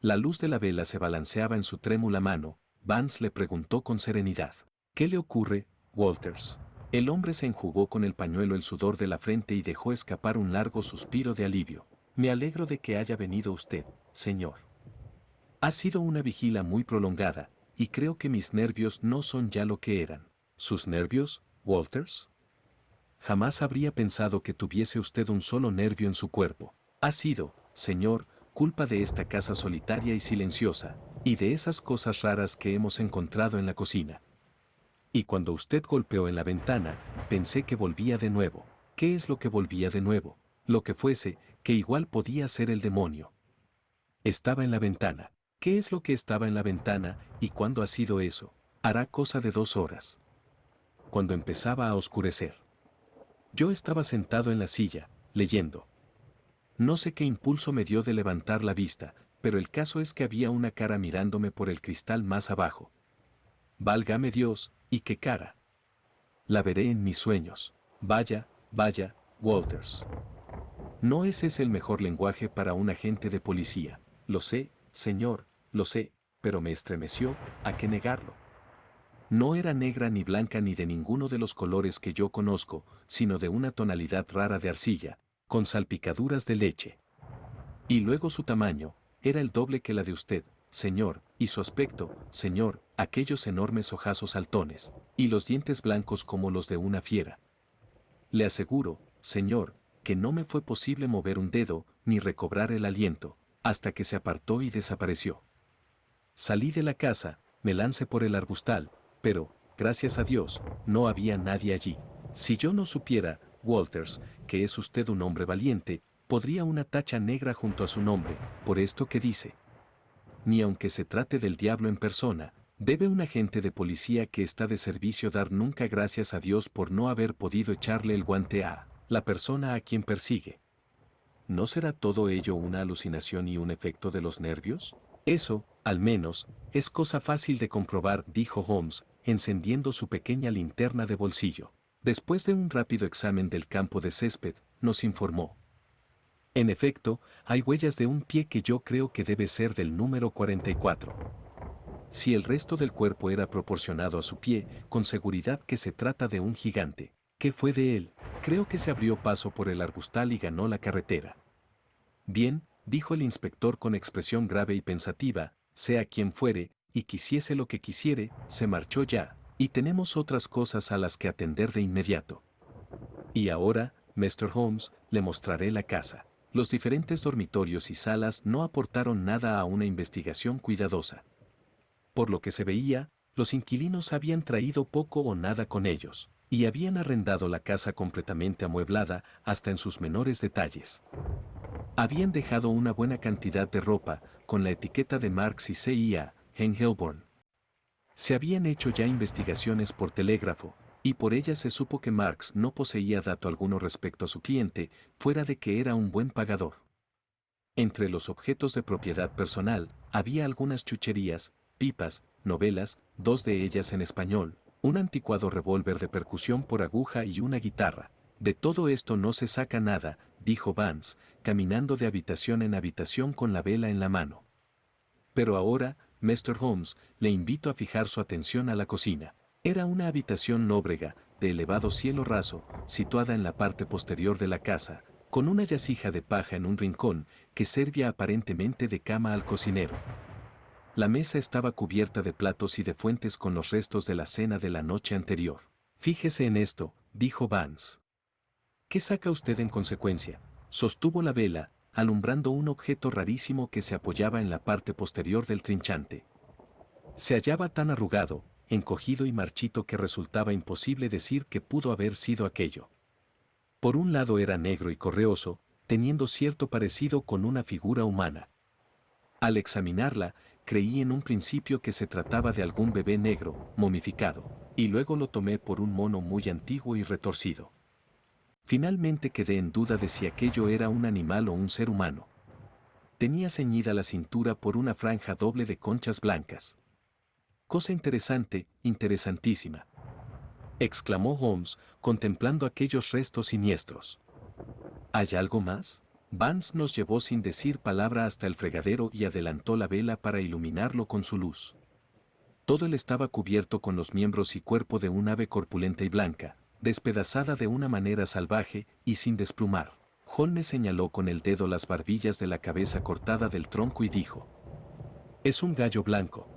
La luz de la vela se balanceaba en su trémula mano. Vance le preguntó con serenidad: «¿Qué le ocurre, Walters?». El hombre se enjugó con el pañuelo el sudor de la frente y dejó escapar un largo suspiro de alivio. «Me alegro de que haya venido usted, señor. Ha sido una vigila muy prolongada, y creo que mis nervios no son ya lo que eran». «¿Sus nervios, Walters?». «Jamás habría pensado que tuviese usted un solo nervio en su cuerpo. Ha sido, señor, culpa de esta casa solitaria y silenciosa, y de esas cosas raras que hemos encontrado en la cocina. Y cuando usted golpeó en la ventana, pensé que volvía de nuevo». «¿Qué es lo que volvía de nuevo?». «Lo que fuese, que igual podía ser el demonio». «Estaba en la ventana». «¿Qué es lo que estaba en la ventana, y cuándo ha sido eso?». «Hará cosa de 2 horas. Cuando empezaba a oscurecer. Yo estaba sentado en la silla, leyendo. No sé qué impulso me dio de levantar la vista, pero el caso es que había una cara mirándome por el cristal más abajo. Válgame Dios, ¿y qué cara? La veré en mis sueños. Vaya, vaya, Walters. No ese es el mejor lenguaje para un agente de policía. Lo sé, señor, lo sé, pero me estremeció, ¿a qué negarlo? No era negra ni blanca ni de ninguno de los colores que yo conozco, sino de una tonalidad rara de arcilla, con salpicaduras de leche. Y luego su tamaño, era el doble que la de usted, señor, y su aspecto, señor, aquellos enormes ojazos saltones, y los dientes blancos como los de una fiera. Le aseguro, señor, que no me fue posible mover un dedo, ni recobrar el aliento, hasta que se apartó y desapareció. Salí de la casa, me lancé por el arbustal, pero, gracias a Dios, no había nadie allí. Si yo no supiera, Walters, que es usted un hombre valiente, podría una tacha negra junto a su nombre, por esto que dice. Ni aunque se trate del diablo en persona, debe un agente de policía que está de servicio dar nunca gracias a Dios por no haber podido echarle el guante a la persona a quien persigue. ¿No será todo ello una alucinación y un efecto de los nervios? Eso, al menos, es cosa fácil de comprobar, dijo Holmes, encendiendo su pequeña linterna de bolsillo. Después de un rápido examen del campo de césped, nos informó. En efecto, hay huellas de un pie que yo creo que debe ser del número 44. Si el resto del cuerpo era proporcionado a su pie, con seguridad que se trata de un gigante. ¿Qué fue de él? Creo que se abrió paso por el arbustal y ganó la carretera. Bien, dijo el inspector con expresión grave y pensativa, sea quien fuere, y quisiese lo que quisiere, se marchó ya, y tenemos otras cosas a las que atender de inmediato. Y ahora, Mr. Holmes, le mostraré la casa. Los diferentes dormitorios y salas no aportaron nada a una investigación cuidadosa. Por lo que se veía, los inquilinos habían traído poco o nada con ellos, y habían arrendado la casa completamente amueblada hasta en sus menores detalles. Habían dejado una buena cantidad de ropa, con la etiqueta de Marx y CIA, en Helborn. Se habían hecho ya investigaciones por telégrafo, y por ellas se supo que Marx no poseía dato alguno respecto a su cliente, fuera de que era un buen pagador. Entre los objetos de propiedad personal, había algunas chucherías, pipas, novelas, dos de ellas en español, un anticuado revólver de percusión por aguja y una guitarra. De todo esto no se saca nada, dijo Vance, caminando de habitación en habitación con la vela en la mano. Pero ahora, Mr. Holmes, le invito a fijar su atención a la cocina. Era una habitación lóbrega, de elevado cielo raso, situada en la parte posterior de la casa, con una yacija de paja en un rincón, que servía aparentemente de cama al cocinero. La mesa estaba cubierta de platos y de fuentes con los restos de la cena de la noche anterior. Fíjese en esto, dijo Vance. ¿Qué saca usted en consecuencia? Sostuvo la vela, alumbrando un objeto rarísimo que se apoyaba en la parte posterior del trinchante. Se hallaba tan arrugado, encogido y marchito que resultaba imposible decir qué pudo haber sido aquello. Por un lado era negro y correoso, teniendo cierto parecido con una figura humana. Al examinarla, creí en un principio que se trataba de algún bebé negro, momificado, y luego lo tomé por un mono muy antiguo y retorcido. Finalmente quedé en duda de si aquello era un animal o un ser humano. Tenía ceñida la cintura por una franja doble de conchas blancas. Cosa interesante, interesantísima, exclamó Holmes, contemplando aquellos restos siniestros. ¿Hay algo más? Vance nos llevó sin decir palabra hasta el fregadero y adelantó la vela para iluminarlo con su luz. Todo él estaba cubierto con los miembros y cuerpo de un ave corpulenta y blanca, despedazada de una manera salvaje y sin desplumar. Holmes señaló con el dedo las barbillas de la cabeza cortada del tronco y dijo: «Es un gallo blanco.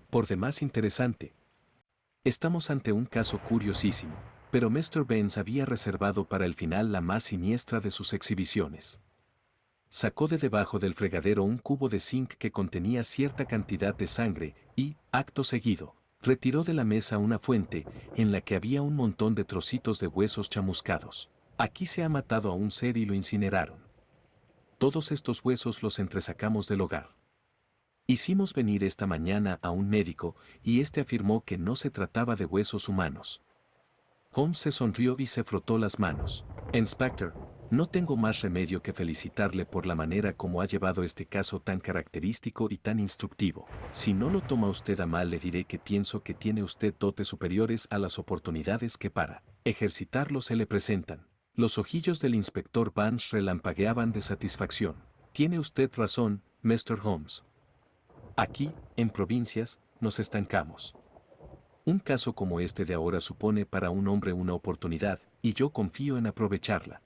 Por demás interesante. Estamos ante un caso curiosísimo, pero Mr. Benz había reservado para el final la más siniestra de sus exhibiciones. Sacó de debajo del fregadero un cubo de zinc que contenía cierta cantidad de sangre y, acto seguido, retiró de la mesa una fuente en la que había un montón de trocitos de huesos chamuscados. Aquí se ha matado a un ser y lo incineraron. Todos estos huesos los entresacamos del hogar. Hicimos venir esta mañana a un médico y este afirmó que no se trataba de huesos humanos». Holmes se sonrió y se frotó las manos. «Inspector, no tengo más remedio que felicitarle por la manera como ha llevado este caso tan característico y tan instructivo. Si no lo toma usted a mal, le diré que pienso que tiene usted dotes superiores a las oportunidades que para ejercitarlo se le presentan». Los ojillos del inspector Vance relampagueaban de satisfacción. «Tiene usted razón, Mr. Holmes. Aquí, en provincias, nos estancamos. Un caso como este de ahora supone para un hombre una oportunidad, y yo confío en aprovecharla.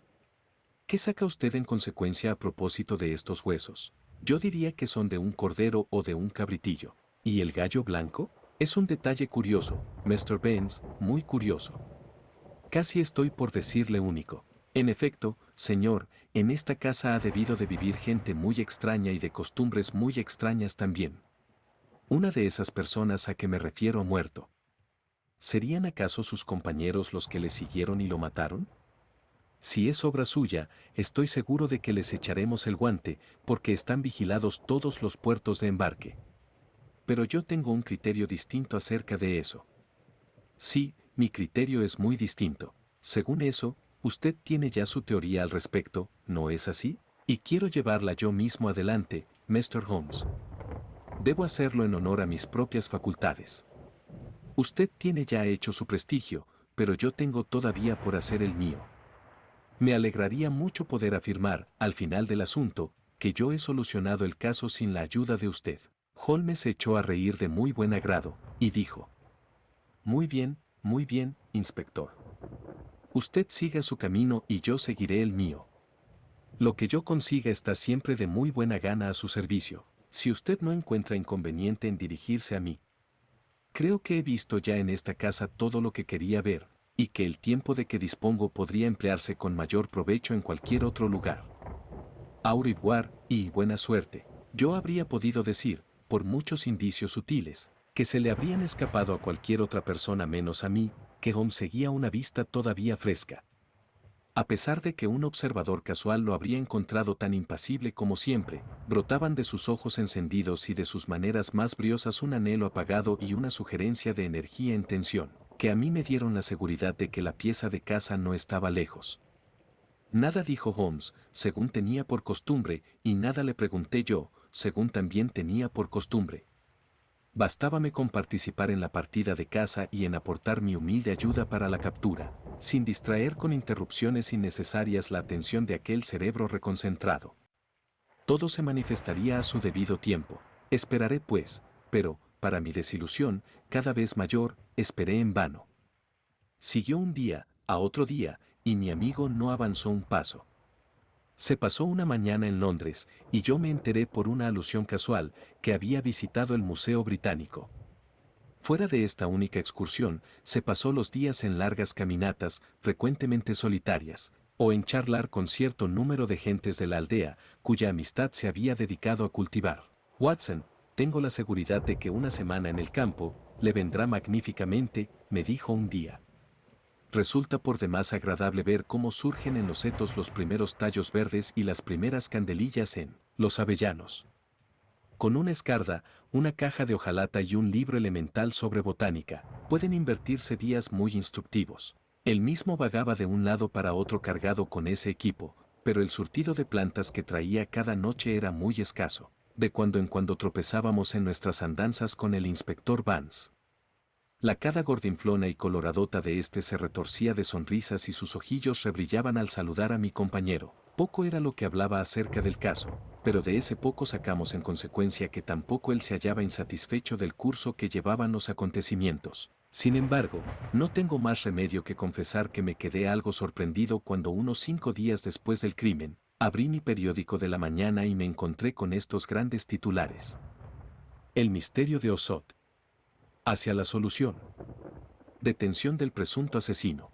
¿Qué saca usted en consecuencia a propósito de estos huesos? Yo diría que son de un cordero o de un cabritillo. ¿Y el gallo blanco? Es un detalle curioso, Mr. Benz, muy curioso. Casi estoy por decirle único. En efecto, señor, en esta casa ha debido de vivir gente muy extraña y de costumbres muy extrañas también. Una de esas personas a que me refiero ha muerto. ¿Serían acaso sus compañeros los que le siguieron y lo mataron? Si es obra suya, estoy seguro de que les echaremos el guante, porque están vigilados todos los puertos de embarque. Pero yo tengo un criterio distinto acerca de eso. Sí, mi criterio es muy distinto. Según eso, usted tiene ya su teoría al respecto, ¿no es así? Y quiero llevarla yo mismo adelante, Mr. Holmes. Debo hacerlo en honor a mis propias facultades. Usted tiene ya hecho su prestigio, pero yo tengo todavía por hacer el mío. Me alegraría mucho poder afirmar, al final del asunto, que yo he solucionado el caso sin la ayuda de usted. Holmes se echó a reír de muy buen agrado, y dijo: muy bien, inspector. Usted siga su camino y yo seguiré el mío. Lo que yo consiga está siempre de muy buena gana a su servicio, si usted no encuentra inconveniente en dirigirse a mí. Creo que he visto ya en esta casa todo lo que quería ver, y que el tiempo de que dispongo podría emplearse con mayor provecho en cualquier otro lugar. Au revoir, y buena suerte. Yo habría podido decir, por muchos indicios sutiles, que se le habrían escapado a cualquier otra persona menos a mí, que aún seguía una vista todavía fresca. A pesar de que un observador casual lo habría encontrado tan impasible como siempre, brotaban de sus ojos encendidos y de sus maneras más briosas un anhelo apagado y una sugerencia de energía en tensión, que a mí me dieron la seguridad de que la pieza de casa no estaba lejos. Nada dijo Holmes, según tenía por costumbre, y nada le pregunté yo, según también tenía por costumbre. Bastábame con participar en la partida de caza y en aportar mi humilde ayuda para la captura, sin distraer con interrupciones innecesarias la atención de aquel cerebro reconcentrado. Todo se manifestaría a su debido tiempo. Esperaré pues, pero, para mi desilusión, cada vez mayor, esperé en vano. Siguió un día, a otro día, y mi amigo no avanzó un paso. Se pasó una mañana en Londres, y yo me enteré por una alusión casual que había visitado el Museo Británico. Fuera de esta única excursión, se pasó los días en largas caminatas, frecuentemente solitarias, o en charlar con cierto número de gentes de la aldea, cuya amistad se había dedicado a cultivar. Watson, tengo la seguridad de que una semana en el campo le vendrá magníficamente, me dijo un día. Resulta por demás agradable ver cómo surgen en los setos los primeros tallos verdes y las primeras candelillas en los avellanos. Con una escarda, una caja de hojalata y un libro elemental sobre botánica, pueden invertirse días muy instructivos. Él mismo vagaba de un lado para otro cargado con ese equipo, pero el surtido de plantas que traía cada noche era muy escaso. De cuando en cuando tropezábamos en nuestras andanzas con el inspector Vance. La cara gordinflona y coloradota de este se retorcía de sonrisas y sus ojillos rebrillaban al saludar a mi compañero. Poco era lo que hablaba acerca del caso, pero de ese poco sacamos en consecuencia que tampoco él se hallaba insatisfecho del curso que llevaban los acontecimientos. Sin embargo, no tengo más remedio que confesar que me quedé algo sorprendido cuando unos 5 días después del crimen, abrí mi periódico de la mañana y me encontré con estos grandes titulares. El misterio de Ossot. Hacia la solución. Detención del presunto asesino.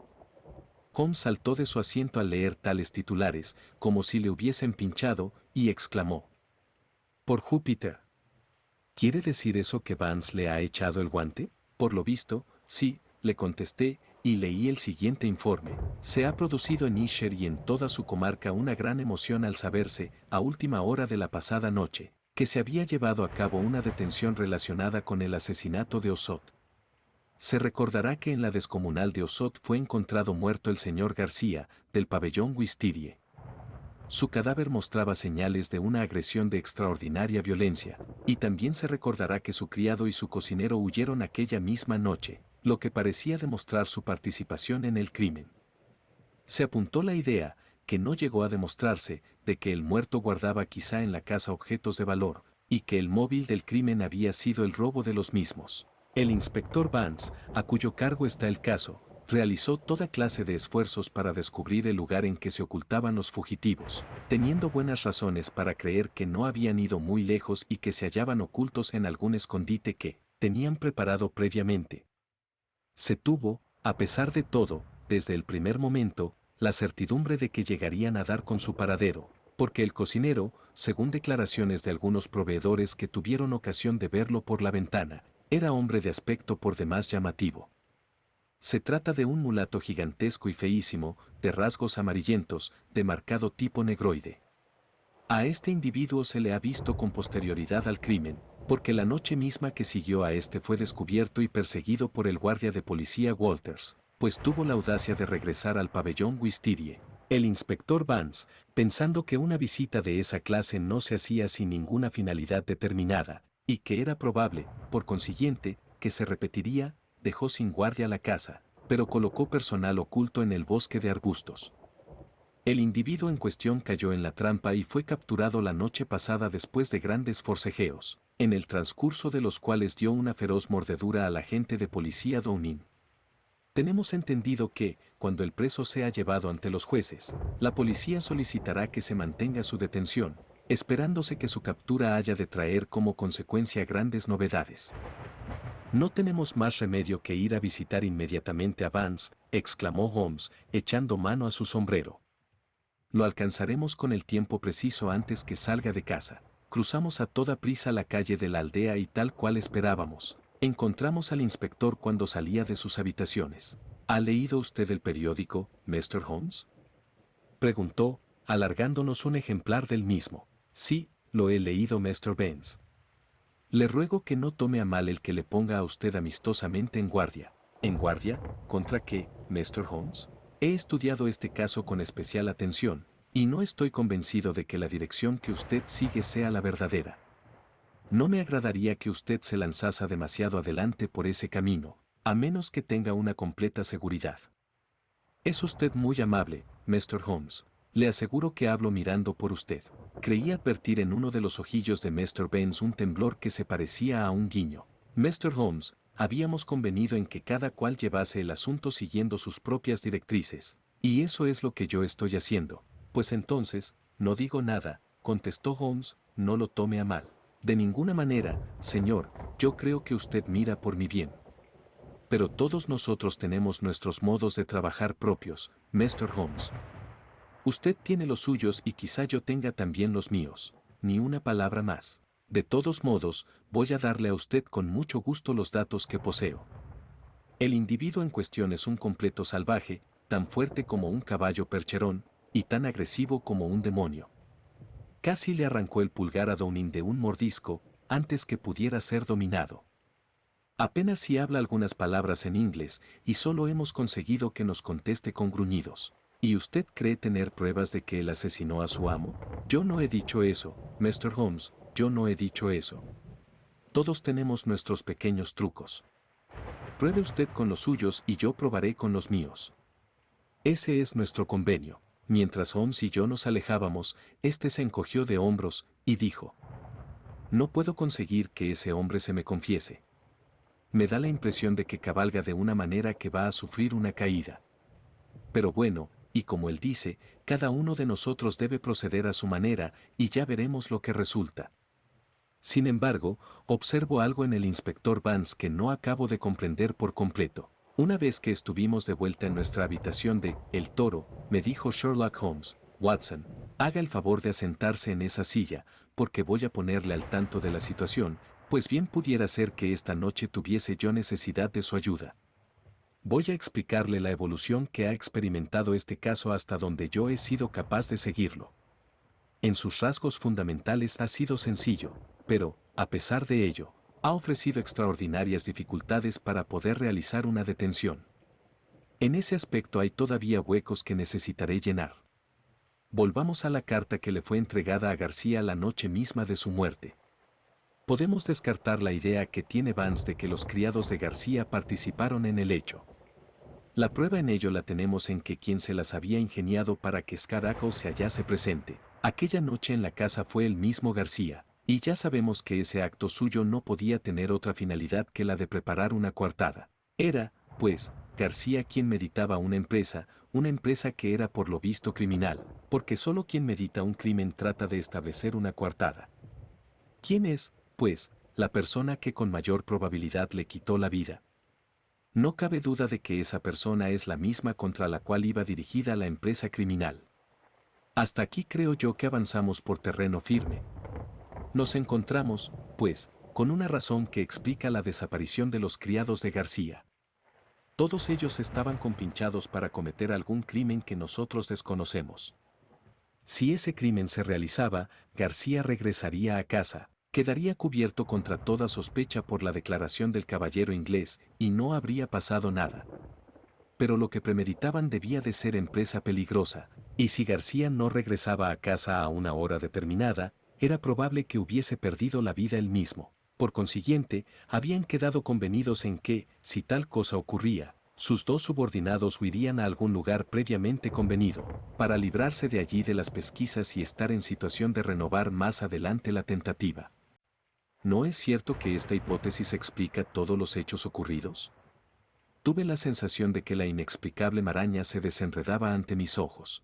Holmes saltó de su asiento al leer tales titulares, como si le hubiesen pinchado, y exclamó: «Por Júpiter. ¿Quiere decir eso que Vance le ha echado el guante?» «Por lo visto, sí», le contesté, y leí el siguiente informe. Se ha producido en Esher y en toda su comarca una gran emoción al saberse, a última hora de la pasada noche, que se había llevado a cabo una detención relacionada con el asesinato de Ossot. Se recordará que en la descomunal de Ossot fue encontrado muerto el señor García, del pabellón Wistirie. Su cadáver mostraba señales de una agresión de extraordinaria violencia, y también se recordará que su criado y su cocinero huyeron aquella misma noche, lo que parecía demostrar su participación en el crimen. Se apuntó la idea, que no llegó a demostrarse, de que el muerto guardaba quizá en la casa objetos de valor, y que el móvil del crimen había sido el robo de los mismos. El inspector Vance, a cuyo cargo está el caso, realizó toda clase de esfuerzos para descubrir el lugar en que se ocultaban los fugitivos, teniendo buenas razones para creer que no habían ido muy lejos y que se hallaban ocultos en algún escondite que tenían preparado previamente. Se tuvo, a pesar de todo, desde el primer momento, la certidumbre de que llegarían a dar con su paradero, porque el cocinero, según declaraciones de algunos proveedores que tuvieron ocasión de verlo por la ventana, era hombre de aspecto por demás llamativo. Se trata de un mulato gigantesco y feísimo, de rasgos amarillentos, de marcado tipo negroide. A este individuo se le ha visto con posterioridad al crimen, porque la noche misma que siguió a este fue descubierto y perseguido por el guardia de policía Walters, pues tuvo la audacia de regresar al pabellón Wistirie. El inspector Vance, pensando que una visita de esa clase no se hacía sin ninguna finalidad determinada, y que era probable, por consiguiente, que se repetiría, dejó sin guardia la casa, pero colocó personal oculto en el bosque de arbustos. El individuo en cuestión cayó en la trampa y fue capturado la noche pasada después de grandes forcejeos, en el transcurso de los cuales dio una feroz mordedura al agente de policía Downing. Tenemos entendido que, cuando el preso sea llevado ante los jueces, la policía solicitará que se mantenga su detención, esperándose que su captura haya de traer como consecuencia grandes novedades. No tenemos más remedio que ir a visitar inmediatamente a Vance, exclamó Holmes, echando mano a su sombrero. Lo alcanzaremos con el tiempo preciso antes que salga de casa. Cruzamos a toda prisa la calle de la aldea y tal cual esperábamos, encontramos al inspector cuando salía de sus habitaciones. ¿Ha leído usted el periódico, Mr. Holmes?, preguntó, alargándonos un ejemplar del mismo. Sí, lo he leído, Mr. Vance. Le ruego que no tome a mal el que le ponga a usted amistosamente en guardia. ¿En guardia? ¿Contra qué, Mr. Holmes? He estudiado este caso con especial atención, y no estoy convencido de que la dirección que usted sigue sea la verdadera. No me agradaría que usted se lanzase demasiado adelante por ese camino, a menos que tenga una completa seguridad. Es usted muy amable, Mr. Holmes. Le aseguro que hablo mirando por usted. Creí advertir en uno de los ojillos de Mr. Vance un temblor que se parecía a un guiño. Mr. Holmes, habíamos convenido en que cada cual llevase el asunto siguiendo sus propias directrices, y eso es lo que yo estoy haciendo. Pues entonces, no digo nada, contestó Holmes, no lo tome a mal. De ninguna manera, señor, yo creo que usted mira por mi bien. Pero todos nosotros tenemos nuestros modos de trabajar propios, Mr. Holmes. Usted tiene los suyos y quizá yo tenga también los míos. Ni una palabra más. De todos modos, voy a darle a usted con mucho gusto los datos que poseo. El individuo en cuestión es un completo salvaje, tan fuerte como un caballo percherón, y tan agresivo como un demonio. Casi le arrancó el pulgar a Downing de un mordisco, antes que pudiera ser dominado. Apenas si habla algunas palabras en inglés, y solo hemos conseguido que nos conteste con gruñidos. ¿Y usted cree tener pruebas de que él asesinó a su amo? Yo no he dicho eso, Mr. Holmes, yo no he dicho eso. Todos tenemos nuestros pequeños trucos. Pruebe usted con los suyos y yo probaré con los míos. Ese es nuestro convenio. Mientras Holmes y yo nos alejábamos, este se encogió de hombros y dijo: No puedo conseguir que ese hombre se me confiese. Me da la impresión de que cabalga de una manera que va a sufrir una caída. Pero bueno, y como él dice, cada uno de nosotros debe proceder a su manera, y ya veremos lo que resulta. Sin embargo, observo algo en el inspector Vance que no acabo de comprender por completo. Una vez que estuvimos de vuelta en nuestra habitación de El Toro, me dijo Sherlock Holmes: Watson, haga el favor de asentarse en esa silla, porque voy a ponerle al tanto de la situación, pues bien pudiera ser que esta noche tuviese yo necesidad de su ayuda. Voy a explicarle la evolución que ha experimentado este caso hasta donde yo he sido capaz de seguirlo. En sus rasgos fundamentales ha sido sencillo, pero, a pesar de ello, ha ofrecido extraordinarias dificultades para poder realizar una detención. En ese aspecto hay todavía huecos que necesitaré llenar. Volvamos a la carta que le fue entregada a García la noche misma de su muerte. Podemos descartar la idea que tiene Vance de que los criados de García participaron en el hecho. La prueba en ello la tenemos en que quien se las había ingeniado para que Scaracle se hallase presente aquella noche en la casa fue el mismo García, y ya sabemos que ese acto suyo no podía tener otra finalidad que la de preparar una coartada. Era, pues, García quien meditaba una empresa que era por lo visto criminal, porque solo quien medita un crimen trata de establecer una coartada. ¿Quién es, pues, la persona que con mayor probabilidad le quitó la vida? No cabe duda de que esa persona es la misma contra la cual iba dirigida la empresa criminal. Hasta aquí creo yo que avanzamos por terreno firme. Nos encontramos, pues, con una razón que explica la desaparición de los criados de García. Todos ellos estaban compinchados para cometer algún crimen que nosotros desconocemos. Si ese crimen se realizaba, García regresaría a casa, quedaría cubierto contra toda sospecha por la declaración del caballero inglés, y no habría pasado nada. Pero lo que premeditaban debía de ser empresa peligrosa, y si García no regresaba a casa a una hora determinada, era probable que hubiese perdido la vida él mismo. Por consiguiente, habían quedado convenidos en que, si tal cosa ocurría, sus dos subordinados huirían a algún lugar previamente convenido, para librarse de allí de las pesquisas y estar en situación de renovar más adelante la tentativa. ¿No es cierto que esta hipótesis explica todos los hechos ocurridos? Tuve la sensación de que la inexplicable maraña se desenredaba ante mis ojos.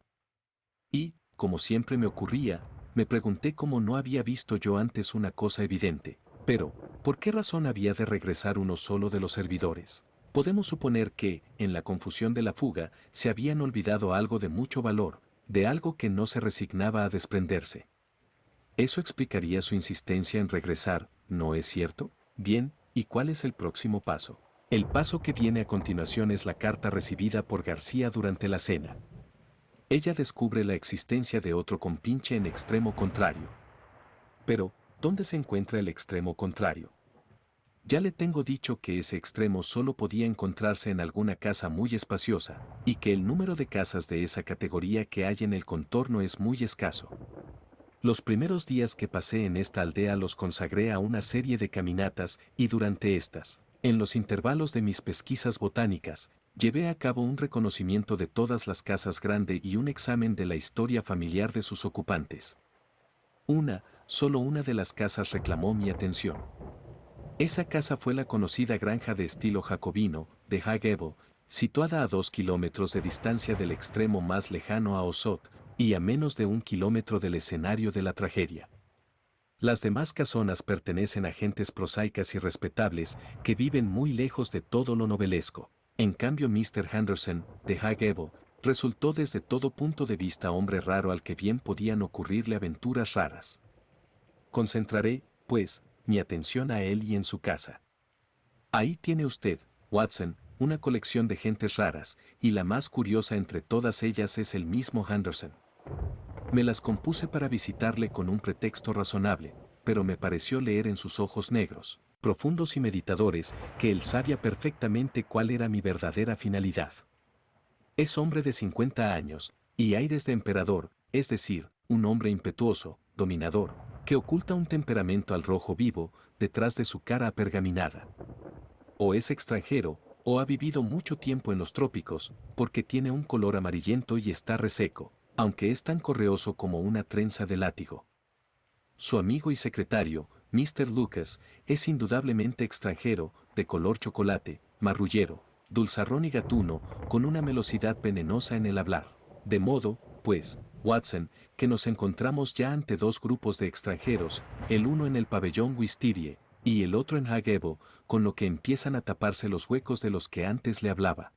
Y, como siempre me ocurría, me pregunté cómo no había visto yo antes una cosa evidente. Pero, ¿por qué razón había de regresar uno solo de los servidores? Podemos suponer que, en la confusión de la fuga, se habían olvidado algo de mucho valor, de algo que no se resignaba a desprenderse. Eso explicaría su insistencia en regresar, ¿no es cierto? Bien, ¿y cuál es el próximo paso? El paso que viene a continuación es la carta recibida por García durante la cena. Ella descubre la existencia de otro compinche en extremo contrario. Pero, ¿dónde se encuentra el extremo contrario? Ya le tengo dicho que ese extremo solo podía encontrarse en alguna casa muy espaciosa, y que el número de casas de esa categoría que hay en el contorno es muy escaso. Los primeros días que pasé en esta aldea los consagré a una serie de caminatas y durante estas, en los intervalos de mis pesquisas botánicas, llevé a cabo un reconocimiento de todas las casas grandes y un examen de la historia familiar de sus ocupantes. Solo una de las casas reclamó mi atención. Esa casa fue la conocida granja de estilo jacobino, de Hagebo, situada a 2 kilómetros de distancia del extremo más lejano a Osot, y a menos de 1 kilómetro del escenario de la tragedia. Las demás casonas pertenecen a gentes prosaicas y respetables que viven muy lejos de todo lo novelesco. En cambio, Mr. Henderson, de Hagebo, resultó desde todo punto de vista hombre raro al que bien podían ocurrirle aventuras raras. Concentraré, pues, mi atención a él y en su casa. Ahí tiene usted, Watson, una colección de gentes raras, y la más curiosa entre todas ellas es el mismo Henderson. Me las compuse para visitarle con un pretexto razonable, pero me pareció leer en sus ojos negros, profundos y meditadores, que él sabía perfectamente cuál era mi verdadera finalidad. Es hombre de 50 años, y aires de emperador, es decir, un hombre impetuoso, dominador, que oculta un temperamento al rojo vivo, detrás de su cara apergaminada. O es extranjero, o ha vivido mucho tiempo en los trópicos, porque tiene un color amarillento y está reseco, aunque es tan correoso como una trenza de látigo. Su amigo y secretario, Mr. Lucas, es indudablemente extranjero, de color chocolate, marrullero, dulzarrón y gatuno, con una melosidad venenosa en el hablar. De modo, pues, Watson, que nos encontramos ya ante dos grupos de extranjeros, el uno en el pabellón Wistirie, y el otro en Hagebo, con lo que empiezan a taparse los huecos de los que antes le hablaba.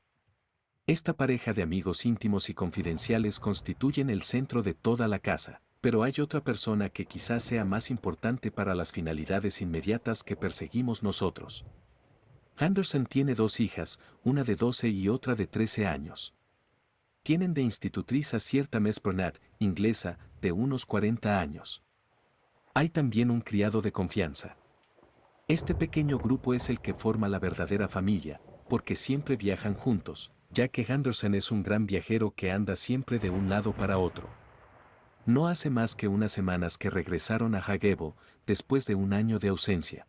Esta pareja de amigos íntimos y confidenciales constituyen el centro de toda la casa, pero hay otra persona que quizás sea más importante para las finalidades inmediatas que perseguimos nosotros. Henderson tiene dos hijas, una de 12 y otra de 13 años. Tienen de institutriz a cierta Miss Burnett, inglesa, de unos 40 años. Hay también un criado de confianza. Este pequeño grupo es el que forma la verdadera familia, porque siempre viajan juntos, ya que Henderson es un gran viajero que anda siempre de un lado para otro. No hace más que unas semanas que regresaron a Hagebo, después de un año de ausencia.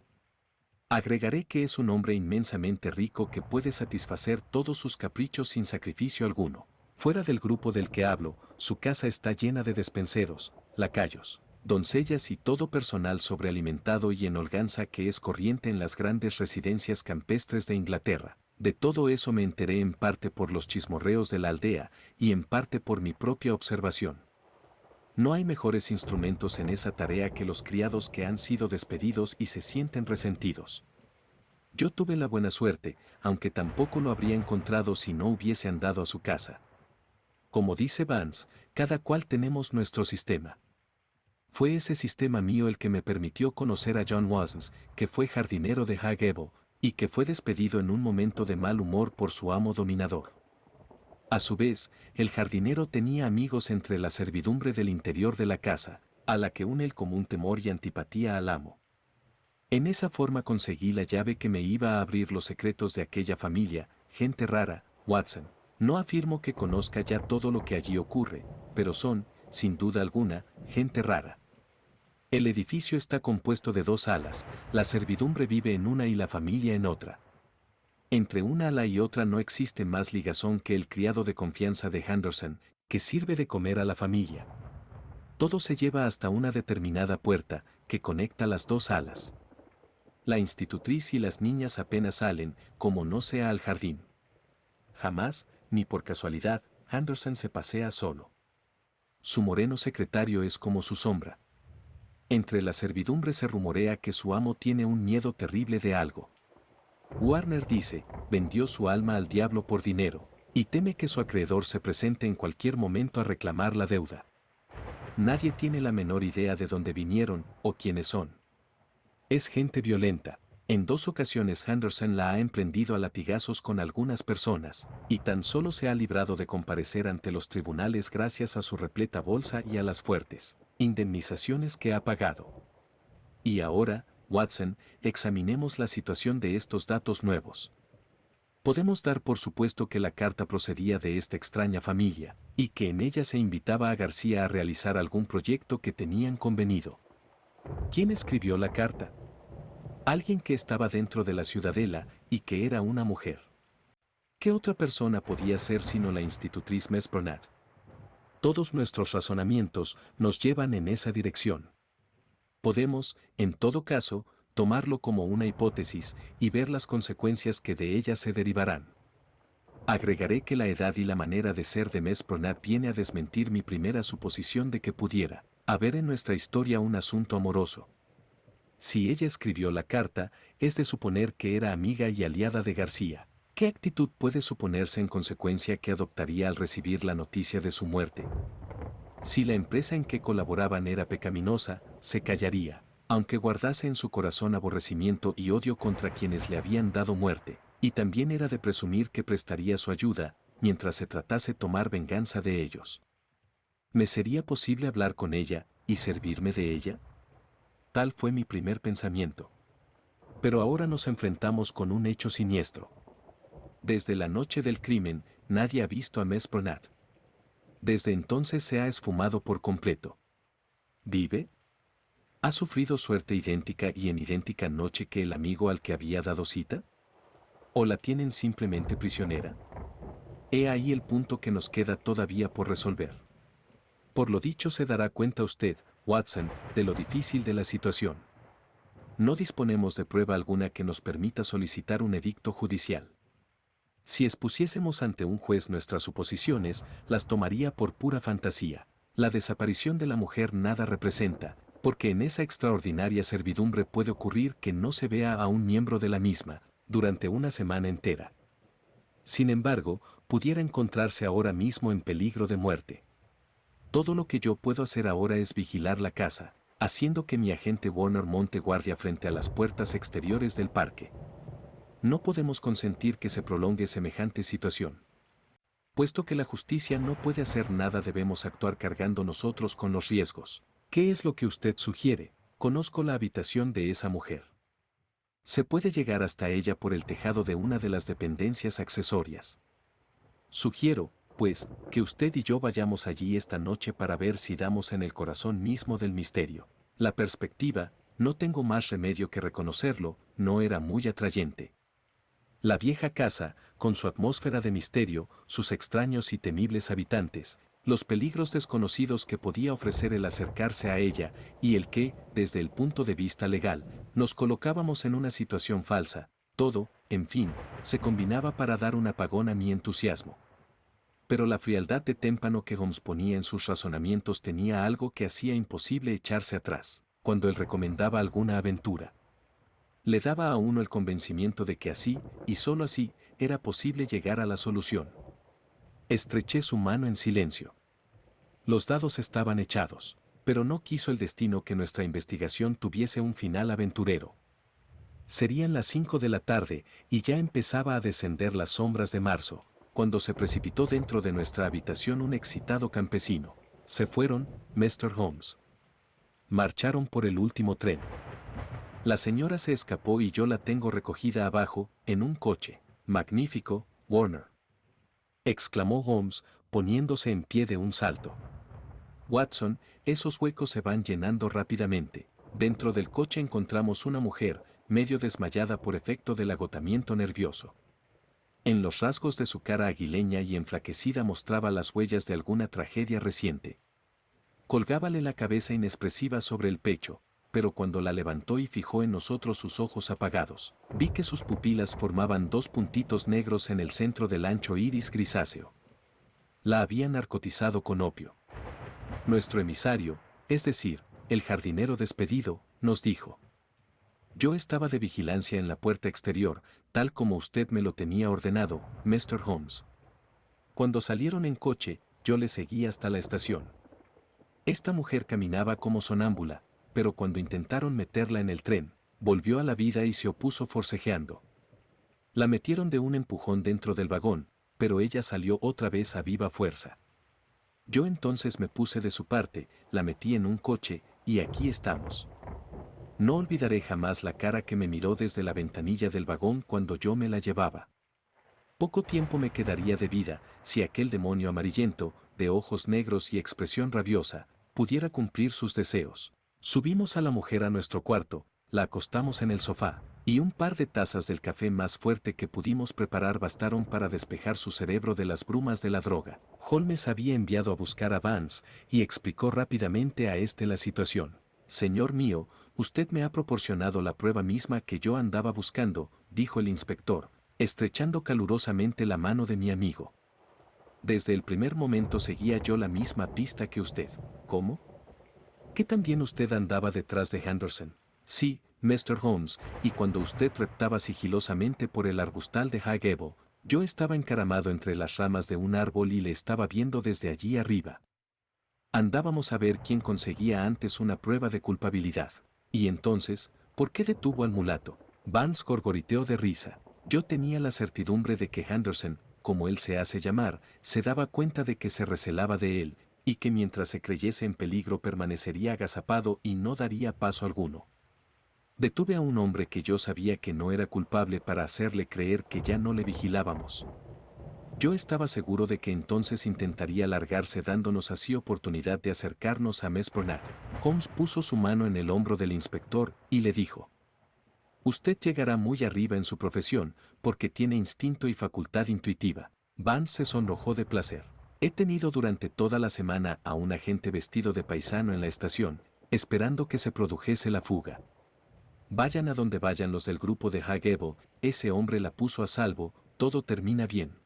Agregaré que es un hombre inmensamente rico que puede satisfacer todos sus caprichos sin sacrificio alguno. Fuera del grupo del que hablo, su casa está llena de despenseros, lacayos, doncellas y todo personal sobrealimentado y en holganza que es corriente en las grandes residencias campestres de Inglaterra. De todo eso me enteré en parte por los chismorreos de la aldea y en parte por mi propia observación. No hay mejores instrumentos en esa tarea que los criados que han sido despedidos y se sienten resentidos. Yo tuve la buena suerte, aunque tampoco lo habría encontrado si no hubiese andado a su casa. Como dice Vance, cada cual tenemos nuestro sistema. Fue ese sistema mío el que me permitió conocer a John Wassons, que fue jardinero de Hagebo, y que fue despedido en un momento de mal humor por su amo dominador. A su vez, el jardinero tenía amigos entre la servidumbre del interior de la casa, a la que une el común temor y antipatía al amo. En esa forma conseguí la llave que me iba a abrir los secretos de aquella familia, gente rara, Watson. No afirmo que conozca ya todo lo que allí ocurre, pero son, sin duda alguna, gente rara. El edificio está compuesto de 2 alas, la servidumbre vive en una y la familia en otra. Entre una ala y otra no existe más ligazón que el criado de confianza de Henderson, que sirve de comer a la familia. Todo se lleva hasta una determinada puerta, que conecta las 2 alas. La institutriz y las niñas apenas salen, como no sea al jardín. Jamás, ni por casualidad, Henderson se pasea solo. Su moreno secretario es como su sombra. Entre la servidumbre se rumorea que su amo tiene un miedo terrible de algo. Warner dice, vendió su alma al diablo por dinero, y teme que su acreedor se presente en cualquier momento a reclamar la deuda. Nadie tiene la menor idea de dónde vinieron o quiénes son. Es gente violenta. En 2 ocasiones Henderson la ha emprendido a latigazos con algunas personas, y tan solo se ha librado de comparecer ante los tribunales gracias a su repleta bolsa y a las fuertes indemnizaciones que ha pagado. Y ahora, Watson, examinemos la situación de estos datos nuevos. Podemos dar por supuesto que la carta procedía de esta extraña familia, y que en ella se invitaba a García a realizar algún proyecto que tenían convenido. ¿Quién escribió la carta? Alguien que estaba dentro de la ciudadela y que era una mujer. ¿Qué otra persona podía ser sino la institutriz Mespronat? Todos nuestros razonamientos nos llevan en esa dirección. Podemos, en todo caso, tomarlo como una hipótesis y ver las consecuencias que de ella se derivarán. Agregaré que la edad y la manera de ser de Mespronat viene a desmentir mi primera suposición de que pudiera haber en nuestra historia un asunto amoroso. Si ella escribió la carta, es de suponer que era amiga y aliada de García. ¿Qué actitud puede suponerse en consecuencia que adoptaría al recibir la noticia de su muerte? Si la empresa en que colaboraban era pecaminosa, se callaría, aunque guardase en su corazón aborrecimiento y odio contra quienes le habían dado muerte, y también era de presumir que prestaría su ayuda, mientras se tratase tomar venganza de ellos. ¿Me sería posible hablar con ella y servirme de ella? Tal fue mi primer pensamiento. Pero ahora nos enfrentamos con un hecho siniestro. Desde la noche del crimen, nadie ha visto a Mespronat. Desde entonces se ha esfumado por completo. ¿Vive? ¿Ha sufrido suerte idéntica y en idéntica noche que el amigo al que había dado cita? ¿O la tienen simplemente prisionera? He ahí el punto que nos queda todavía por resolver. Por lo dicho se dará cuenta usted, Watson, de lo difícil de la situación. No disponemos de prueba alguna que nos permita solicitar un edicto judicial. Si expusiésemos ante un juez nuestras suposiciones, las tomaría por pura fantasía. La desaparición de la mujer nada representa, porque en esa extraordinaria servidumbre puede ocurrir que no se vea a un miembro de la misma, durante una semana entera. Sin embargo, pudiera encontrarse ahora mismo en peligro de muerte. Todo lo que yo puedo hacer ahora es vigilar la casa, haciendo que mi agente Warner monte guardia frente a las puertas exteriores del parque. No podemos consentir que se prolongue semejante situación. Puesto que la justicia no puede hacer nada, debemos actuar cargando nosotros con los riesgos. ¿Qué es lo que usted sugiere? Conozco la habitación de esa mujer. Se puede llegar hasta ella por el tejado de una de las dependencias accesorias. Sugiero, pues, que usted y yo vayamos allí esta noche para ver si damos en el corazón mismo del misterio. La perspectiva, no tengo más remedio que reconocerlo, no era muy atrayente. La vieja casa, con su atmósfera de misterio, sus extraños y temibles habitantes, los peligros desconocidos que podía ofrecer el acercarse a ella, y el que, desde el punto de vista legal, nos colocábamos en una situación falsa, todo, en fin, se combinaba para dar un apagón a mi entusiasmo. Pero la frialdad de témpano que Holmes ponía en sus razonamientos tenía algo que hacía imposible echarse atrás, cuando él recomendaba alguna aventura. Le daba a uno el convencimiento de que así, y sólo así, era posible llegar a la solución. Estreché su mano en silencio. Los dados estaban echados, pero no quiso el destino que nuestra investigación tuviese un final aventurero. Serían las 5 de la tarde, y ya empezaba a descender las sombras de marzo, cuando se precipitó dentro de nuestra habitación un excitado campesino. Se fueron, Mr. Holmes. Marcharon por el último tren. La señora se escapó y yo la tengo recogida abajo, en un coche. Magnífico, Warner, exclamó Holmes, poniéndose en pie de un salto. Watson, esos huecos se van llenando rápidamente. Dentro del coche encontramos una mujer, medio desmayada por efecto del agotamiento nervioso. En los rasgos de su cara aguileña y enflaquecida mostraba las huellas de alguna tragedia reciente. Colgábale la cabeza inexpresiva sobre el pecho, pero cuando la levantó y fijó en nosotros sus ojos apagados, vi que sus pupilas formaban dos puntitos negros en el centro del ancho iris grisáceo. La había narcotizado con opio. Nuestro emisario, es decir, el jardinero despedido, nos dijo: yo estaba de vigilancia en la puerta exterior, tal como usted me lo tenía ordenado, Mr. Holmes. Cuando salieron en coche, yo le seguí hasta la estación. Esta mujer caminaba como sonámbula, pero cuando intentaron meterla en el tren, volvió a la vida y se opuso forcejeando. La metieron de un empujón dentro del vagón, pero ella salió otra vez a viva fuerza. Yo entonces me puse de su parte, la metí en un coche, y aquí estamos. No olvidaré jamás la cara que me miró desde la ventanilla del vagón cuando yo me la llevaba. Poco tiempo me quedaría de vida si aquel demonio amarillento, de ojos negros y expresión rabiosa, pudiera cumplir sus deseos. Subimos a la mujer a nuestro cuarto, la acostamos en el sofá, y un par de tazas del café más fuerte que pudimos preparar bastaron para despejar su cerebro de las brumas de la droga. Holmes había enviado a buscar a Vance y explicó rápidamente a este la situación. Señor mío, usted me ha proporcionado la prueba misma que yo andaba buscando, dijo el inspector, estrechando calurosamente la mano de mi amigo. Desde el primer momento seguía yo la misma pista que usted. ¿Cómo? ¿Que también usted andaba detrás de Henderson? Sí, Mr. Holmes, y cuando usted reptaba sigilosamente por el arbustal de High Gable, yo estaba encaramado entre las ramas de un árbol y le estaba viendo desde allí arriba. Andábamos a ver quién conseguía antes una prueba de culpabilidad. Y entonces, ¿por qué detuvo al mulato? Vance gorgoriteó de risa. Yo tenía la certidumbre de que Henderson, como él se hace llamar, se daba cuenta de que se recelaba de él, y que mientras se creyese en peligro permanecería agazapado y no daría paso alguno. Detuve a un hombre que yo sabía que no era culpable para hacerle creer que ya no le vigilábamos. Yo estaba seguro de que entonces intentaría largarse dándonos así oportunidad de acercarnos a Miss Burnett. Holmes puso su mano en el hombro del inspector y le dijo: usted llegará muy arriba en su profesión, porque tiene instinto y facultad intuitiva. Vance se sonrojó de placer. He tenido durante toda la semana a un agente vestido de paisano en la estación, esperando que se produjese la fuga. Vayan a donde vayan los del grupo de High Gable, ese hombre la puso a salvo, todo termina bien.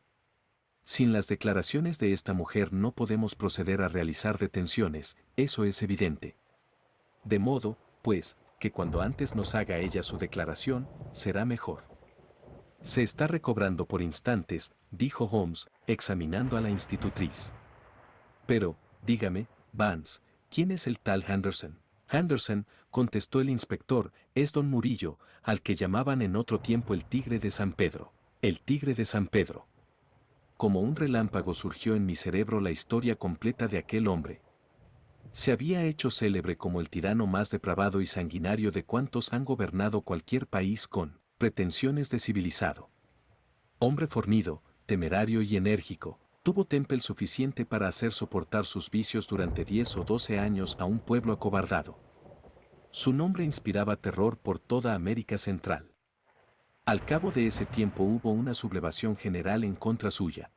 Sin las declaraciones de esta mujer no podemos proceder a realizar detenciones, eso es evidente. De modo, pues, que cuando antes nos haga ella su declaración, será mejor. Se está recobrando por instantes, dijo Holmes, examinando a la institutriz. Pero, dígame, Vance, ¿quién es el tal Henderson? Henderson, contestó el inspector, es don Murillo, al que llamaban en otro tiempo el Tigre de San Pedro. El Tigre de San Pedro. Como un relámpago surgió en mi cerebro la historia completa de aquel hombre. Se había hecho célebre como el tirano más depravado y sanguinario de cuantos han gobernado cualquier país con pretensiones de civilizado. Hombre fornido, temerario y enérgico, tuvo temple el suficiente para hacer soportar sus vicios durante 10 o 12 años a un pueblo acobardado. Su nombre inspiraba terror por toda América Central. Al cabo de ese tiempo hubo una sublevación general en contra suya.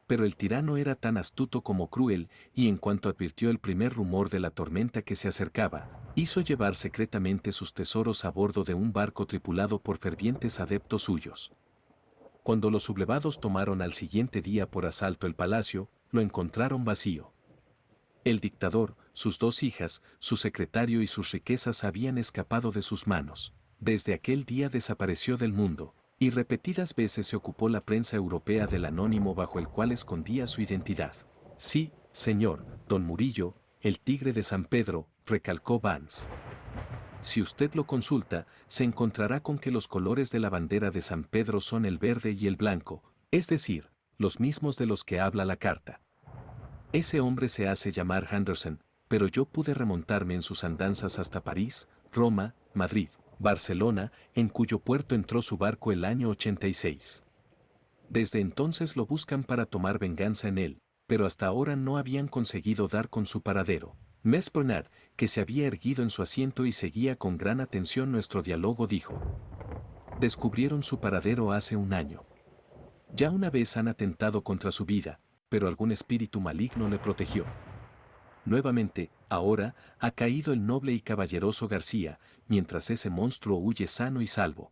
Pero el tirano era tan astuto como cruel, y en cuanto advirtió el primer rumor de la tormenta que se acercaba, hizo llevar secretamente sus tesoros a bordo de un barco tripulado por fervientes adeptos suyos. Cuando los sublevados tomaron al siguiente día por asalto el palacio, lo encontraron vacío. El dictador, sus dos hijas, su secretario y sus riquezas habían escapado de sus manos. Desde aquel día desapareció del mundo, y repetidas veces se ocupó la prensa europea del anónimo bajo el cual escondía su identidad. Sí, señor, don Murillo, el Tigre de San Pedro, recalcó Vance. Si usted lo consulta, se encontrará con que los colores de la bandera de San Pedro son el verde y el blanco, es decir, los mismos de los que habla la carta. Ese hombre se hace llamar Henderson, pero yo pude remontarme en sus andanzas hasta París, Roma, Madrid, Barcelona, en cuyo puerto entró su barco el año 86. Desde entonces lo buscan para tomar venganza en él, pero hasta ahora no habían conseguido dar con su paradero. Miss Bernard, que se había erguido en su asiento y seguía con gran atención nuestro diálogo, dijo: descubrieron su paradero hace un año. Ya una vez han atentado contra su vida, pero algún espíritu maligno le protegió. Nuevamente, ahora, ha caído el noble y caballeroso García, mientras ese monstruo huye sano y salvo.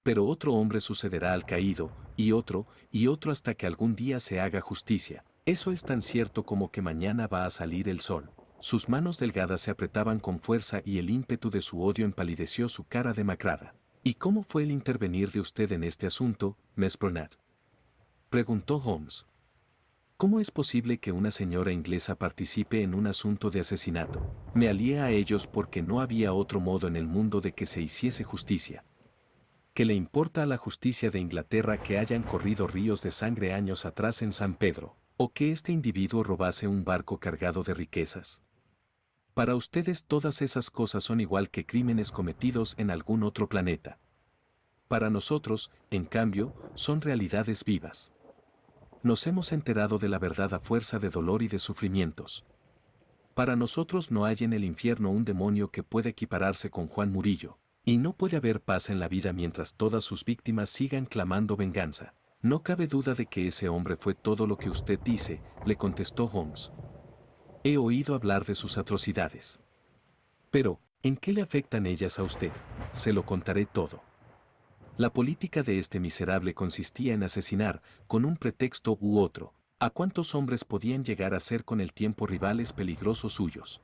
Pero otro hombre sucederá al caído, y otro hasta que algún día se haga justicia. Eso es tan cierto como que mañana va a salir el sol. Sus manos delgadas se apretaban con fuerza y el ímpetu de su odio empalideció su cara demacrada. ¿Y cómo fue el intervenir de usted en este asunto, Miss Bernard?, preguntó Holmes. ¿Cómo es posible que una señora inglesa participe en un asunto de asesinato? Me alié a ellos porque no había otro modo en el mundo de que se hiciese justicia. ¿Qué le importa a la justicia de Inglaterra que hayan corrido ríos de sangre años atrás en San Pedro, o que este individuo robase un barco cargado de riquezas? Para ustedes todas esas cosas son igual que crímenes cometidos en algún otro planeta. Para nosotros, en cambio, son realidades vivas. Nos hemos enterado de la verdad a fuerza de dolor y de sufrimientos. Para nosotros no hay en el infierno un demonio que pueda equipararse con Juan Murillo, y no puede haber paz en la vida mientras todas sus víctimas sigan clamando venganza. No cabe duda de que ese hombre fue todo lo que usted dice, le contestó Holmes. He oído hablar de sus atrocidades. Pero, ¿en qué le afectan ellas a usted? Se lo contaré todo. La política de este miserable consistía en asesinar, con un pretexto u otro, a cuántos hombres podían llegar a ser con el tiempo rivales peligrosos suyos.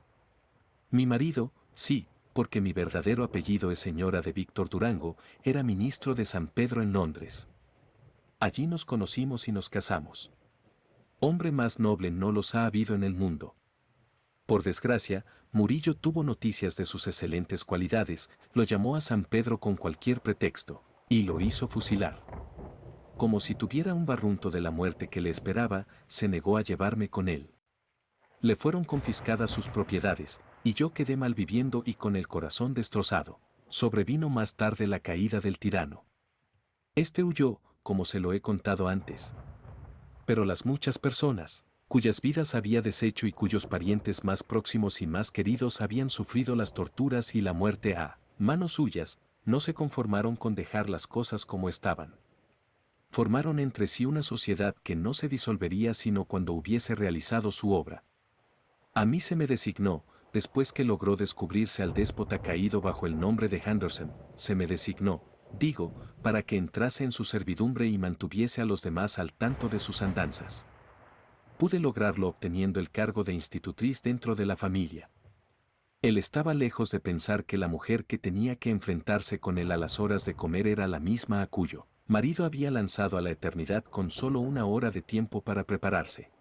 Mi marido, sí, porque mi verdadero apellido es señora de Víctor Durango, era ministro de San Pedro en Londres. Allí nos conocimos y nos casamos. Hombre más noble no los ha habido en el mundo. Por desgracia, Murillo tuvo noticias de sus excelentes cualidades, lo llamó a San Pedro con cualquier pretexto, y lo hizo fusilar. Como si tuviera un barrunto de la muerte que le esperaba, se negó a llevarme con él. Le fueron confiscadas sus propiedades, y yo quedé malviviendo y con el corazón destrozado. Sobrevino más tarde la caída del tirano. Este huyó, como se lo he contado antes. Pero las muchas personas, cuyas vidas había deshecho y cuyos parientes más próximos y más queridos habían sufrido las torturas y la muerte a manos suyas, no se conformaron con dejar las cosas como estaban. Formaron entre sí una sociedad que no se disolvería sino cuando hubiese realizado su obra. A mí se me designó, después que logró descubrirse al déspota caído bajo el nombre de Henderson, se me designó, digo, para que entrase en su servidumbre y mantuviese a los demás al tanto de sus andanzas. Pude lograrlo obteniendo el cargo de institutriz dentro de la familia. Él estaba lejos de pensar que la mujer que tenía que enfrentarse con él a las horas de comer era la misma a cuyo marido había lanzado a la eternidad con solo una hora de tiempo para prepararse.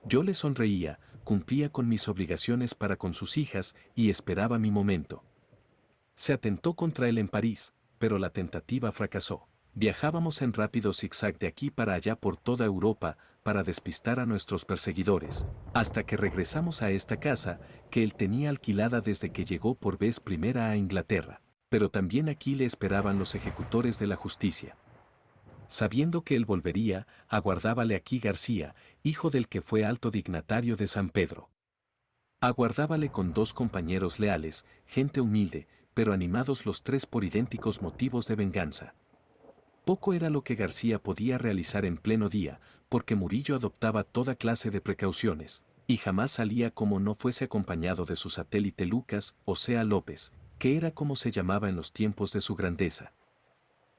Yo le sonreía, cumplía con mis obligaciones para con sus hijas y esperaba mi momento. Se atentó contra él en París, pero la tentativa fracasó. Viajábamos en rápido zigzag de aquí para allá por toda Europa, para despistar a nuestros perseguidores, hasta que regresamos a esta casa, que él tenía alquilada desde que llegó por vez primera a Inglaterra. Pero también aquí le esperaban los ejecutores de la justicia. Sabiendo que él volvería, aguardábale aquí García, hijo del que fue alto dignatario de San Pedro. Aguardábale con 2 compañeros leales, gente humilde, pero animados los 3 por idénticos motivos de venganza. Poco era lo que García podía realizar en pleno día, porque Murillo adoptaba toda clase de precauciones, y jamás salía como no fuese acompañado de su satélite Lucas, o sea López, que era como se llamaba en los tiempos de su grandeza.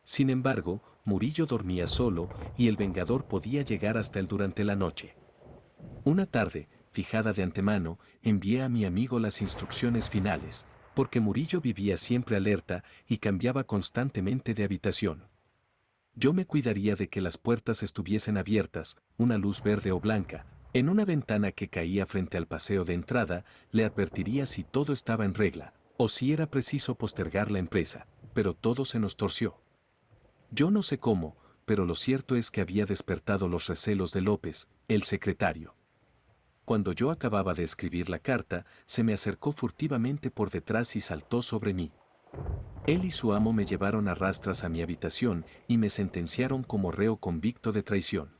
Sin embargo, Murillo dormía solo, y el vengador podía llegar hasta él durante la noche. Una tarde, fijada de antemano, envié a mi amigo las instrucciones finales, porque Murillo vivía siempre alerta y cambiaba constantemente de habitación. Yo me cuidaría de que las puertas estuviesen abiertas, una luz verde o blanca, en una ventana que caía frente al paseo de entrada, le advertiría si todo estaba en regla, o si era preciso postergar la empresa, pero todo se nos torció. Yo no sé cómo, pero lo cierto es que había despertado los recelos de López, el secretario. Cuando yo acababa de escribir la carta, se me acercó furtivamente por detrás y saltó sobre mí. Él y su amo me llevaron a rastras a mi habitación y me sentenciaron como reo convicto de traición.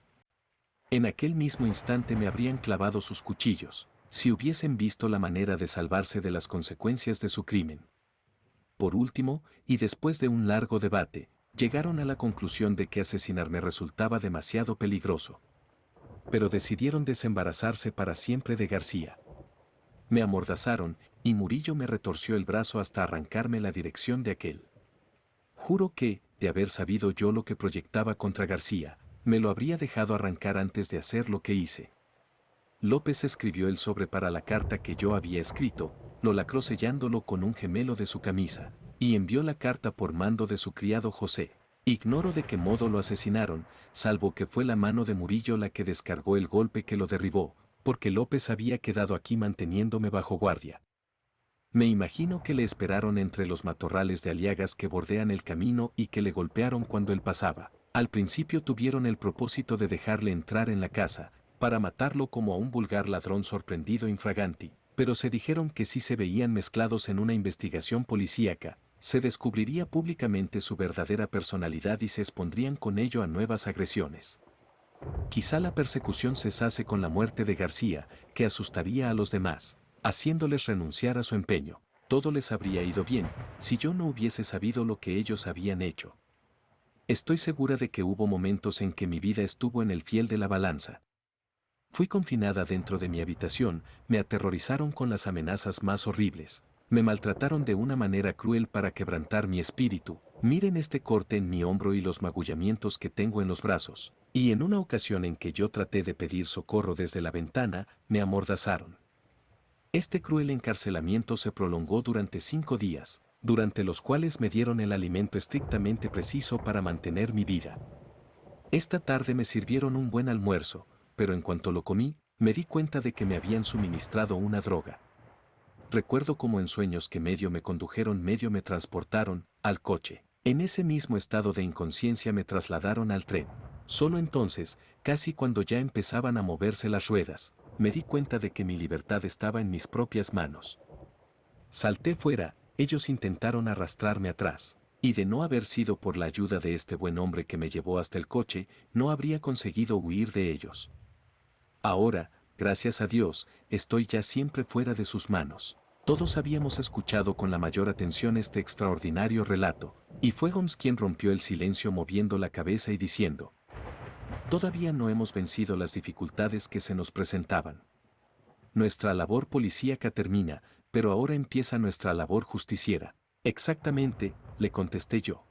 En aquel mismo instante me habrían clavado sus cuchillos, si hubiesen visto la manera de salvarse de las consecuencias de su crimen. Por último, y después de un largo debate, llegaron a la conclusión de que asesinarme resultaba demasiado peligroso. Pero decidieron desembarazarse para siempre de García. Me amordazaron, y Murillo me retorció el brazo hasta arrancarme la dirección de aquel. Juro que, de haber sabido yo lo que proyectaba contra García, me lo habría dejado arrancar antes de hacer lo que hice. López escribió el sobre para la carta que yo había escrito, lo lacró sellándolo con un gemelo de su camisa, y envió la carta por mando de su criado José. Ignoro de qué modo lo asesinaron, salvo que fue la mano de Murillo la que descargó el golpe que lo derribó, porque López había quedado aquí manteniéndome bajo guardia. Me imagino que le esperaron entre los matorrales de aliagas que bordean el camino y que le golpearon cuando él pasaba. Al principio tuvieron el propósito de dejarle entrar en la casa, para matarlo como a un vulgar ladrón sorprendido infraganti, pero se dijeron que si se veían mezclados en una investigación policíaca, se descubriría públicamente su verdadera personalidad y se expondrían con ello a nuevas agresiones. Quizá la persecución cesase con la muerte de García, que asustaría a los demás, haciéndoles renunciar a su empeño. Todo les habría ido bien, si yo no hubiese sabido lo que ellos habían hecho. Estoy segura de que hubo momentos en que mi vida estuvo en el fiel de la balanza. Fui confinada dentro de mi habitación, me aterrorizaron con las amenazas más horribles, me maltrataron de una manera cruel para quebrantar mi espíritu. Miren este corte en mi hombro y los magullamientos que tengo en los brazos. Y en una ocasión en que yo traté de pedir socorro desde la ventana, me amordazaron. Este cruel encarcelamiento se prolongó durante 5 días, durante los cuales me dieron el alimento estrictamente preciso para mantener mi vida. Esta tarde me sirvieron un buen almuerzo, pero en cuanto lo comí, me di cuenta de que me habían suministrado una droga. Recuerdo como en sueños que medio me condujeron, medio me transportaron al coche. En ese mismo estado de inconsciencia me trasladaron al tren. Solo entonces, casi cuando ya empezaban a moverse las ruedas, me di cuenta de que mi libertad estaba en mis propias manos. Salté fuera, ellos intentaron arrastrarme atrás, y de no haber sido por la ayuda de este buen hombre que me llevó hasta el coche, no habría conseguido huir de ellos. Ahora, gracias a Dios, estoy ya siempre fuera de sus manos. Todos habíamos escuchado con la mayor atención este extraordinario relato, y fue Holmes quien rompió el silencio moviendo la cabeza y diciendo: todavía no hemos vencido las dificultades que se nos presentaban. Nuestra labor policíaca termina, pero ahora empieza nuestra labor justiciera. Exactamente, le contesté yo.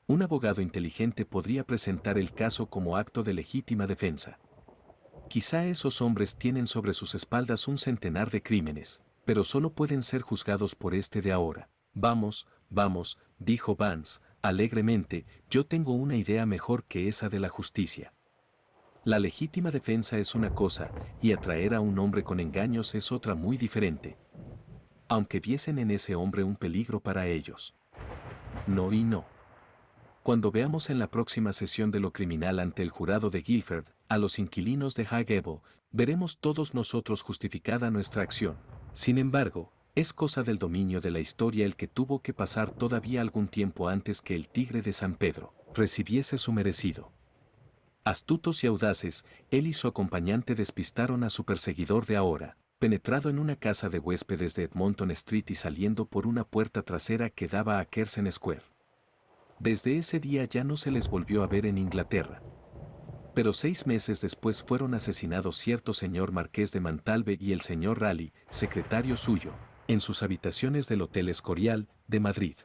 Un abogado inteligente podría presentar el caso como acto de legítima defensa. Quizá esos hombres tienen sobre sus espaldas un centenar de crímenes, pero solo pueden ser juzgados por este de ahora. Vamos, vamos, dijo Vance, alegremente, yo tengo una idea mejor que esa de la justicia. La legítima defensa es una cosa, y atraer a un hombre con engaños es otra muy diferente. Aunque viesen en ese hombre un peligro para ellos. No y no. Cuando veamos en la próxima sesión de lo criminal ante el jurado de Guilford, a los inquilinos de High Gable, veremos todos nosotros justificada nuestra acción. Sin embargo, es cosa del dominio de la historia el que tuvo que pasar todavía algún tiempo antes que el tigre de San Pedro recibiese su merecido. Astutos y audaces, él y su acompañante despistaron a su perseguidor de ahora, penetrado en una casa de huéspedes de Edmonton Street y saliendo por una puerta trasera que daba a Curzon Square. Desde ese día ya no se les volvió a ver en Inglaterra. Pero 6 meses después fueron asesinados cierto señor Marqués de Montalve y el señor Raleigh, secretario suyo, en sus habitaciones del Hotel Escorial, de Madrid.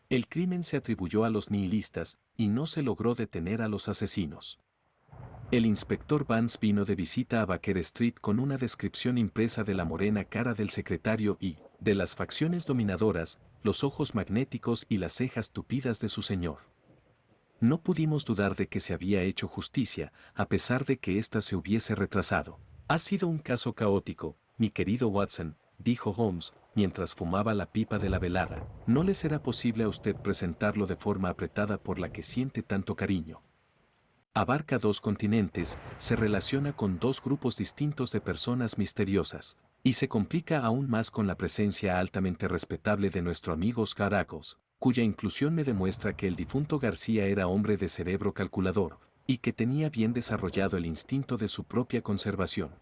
El crimen se atribuyó a los nihilistas, y no se logró detener a los asesinos. El inspector Vance vino de visita a Baker Street con una descripción impresa de la morena cara del secretario y, de las facciones dominadoras, los ojos magnéticos y las cejas tupidas de su señor. No pudimos dudar de que se había hecho justicia, a pesar de que ésta se hubiese retrasado. Ha sido un caso caótico, mi querido Watson, dijo Holmes, mientras fumaba la pipa de la velada. No le será posible a usted presentarlo de forma apretada por la que siente tanto cariño. Abarca 2 continentes, se relaciona con 2 grupos distintos de personas misteriosas, y se complica aún más con la presencia altamente respetable de nuestro amigo Oscar Ackles, cuya inclusión me demuestra que el difunto García era hombre de cerebro calculador, y que tenía bien desarrollado el instinto de su propia conservación.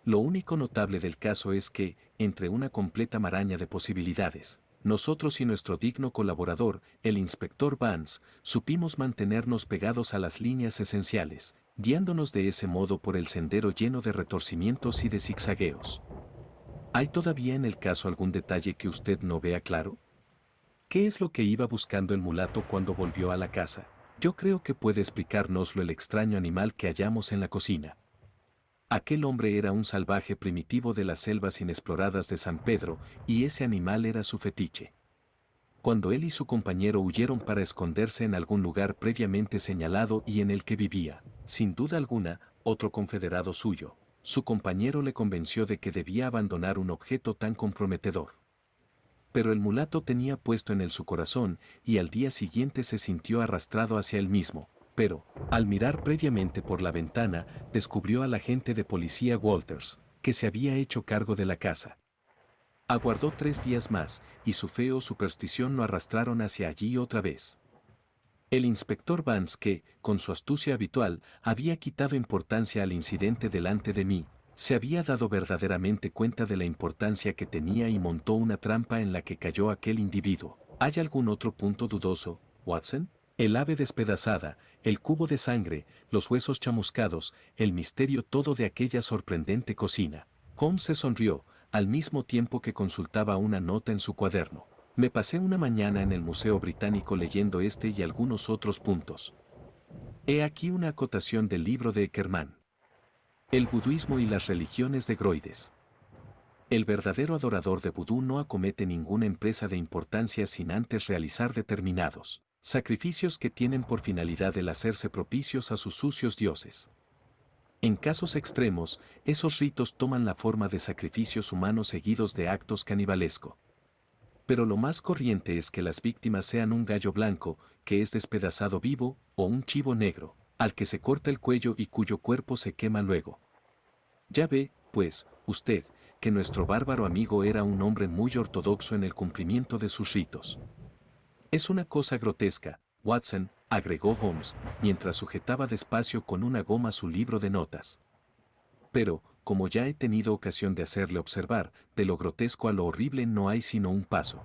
Lo único notable del caso es que, entre una completa maraña de posibilidades, nosotros y nuestro digno colaborador, el inspector Vance, supimos mantenernos pegados a las líneas esenciales, guiándonos de ese modo por el sendero lleno de retorcimientos y de zigzagueos. ¿Hay todavía en el caso algún detalle que usted no vea claro? ¿Qué es lo que iba buscando el mulato cuando volvió a la casa? Yo creo que puede explicárnoslo el extraño animal que hallamos en la cocina. Aquel hombre era un salvaje primitivo de las selvas inexploradas de San Pedro, y ese animal era su fetiche. Cuando él y su compañero huyeron para esconderse en algún lugar previamente señalado y en el que vivía, sin duda alguna, otro confederado suyo, su compañero le convenció de que debía abandonar un objeto tan comprometedor. Pero el mulato tenía puesto en él su corazón, y al día siguiente se sintió arrastrado hacia él mismo, pero, al mirar previamente por la ventana, descubrió al agente de policía Walters, que se había hecho cargo de la casa. Aguardó 3 días más, y su fe o superstición lo arrastraron hacia allí otra vez. El inspector Vance, que, con su astucia habitual, había quitado importancia al incidente delante de mí, se había dado verdaderamente cuenta de la importancia que tenía y montó una trampa en la que cayó aquel individuo. ¿Hay algún otro punto dudoso, Watson? El ave despedazada, el cubo de sangre, los huesos chamuscados, el misterio todo de aquella sorprendente cocina. Holmes se sonrió, al mismo tiempo que consultaba una nota en su cuaderno. Me pasé una mañana en el Museo Británico leyendo este y algunos otros puntos. He aquí una acotación del libro de Eckermann. El budismo y las religiones de Groides. El verdadero adorador de vudú no acomete ninguna empresa de importancia sin antes realizar determinados sacrificios que tienen por finalidad el hacerse propicios a sus sucios dioses. En casos extremos, esos ritos toman la forma de sacrificios humanos seguidos de actos canibalescos. Pero lo más corriente es que las víctimas sean un gallo blanco, que es despedazado vivo, o un chivo negro, al que se corta el cuello y cuyo cuerpo se quema luego. Ya ve, pues, usted, que nuestro bárbaro amigo era un hombre muy ortodoxo en el cumplimiento de sus ritos. Es una cosa grotesca, Watson, agregó Holmes, mientras sujetaba despacio con una goma su libro de notas. Pero, como ya he tenido ocasión de hacerle observar, de lo grotesco a lo horrible no hay sino un paso.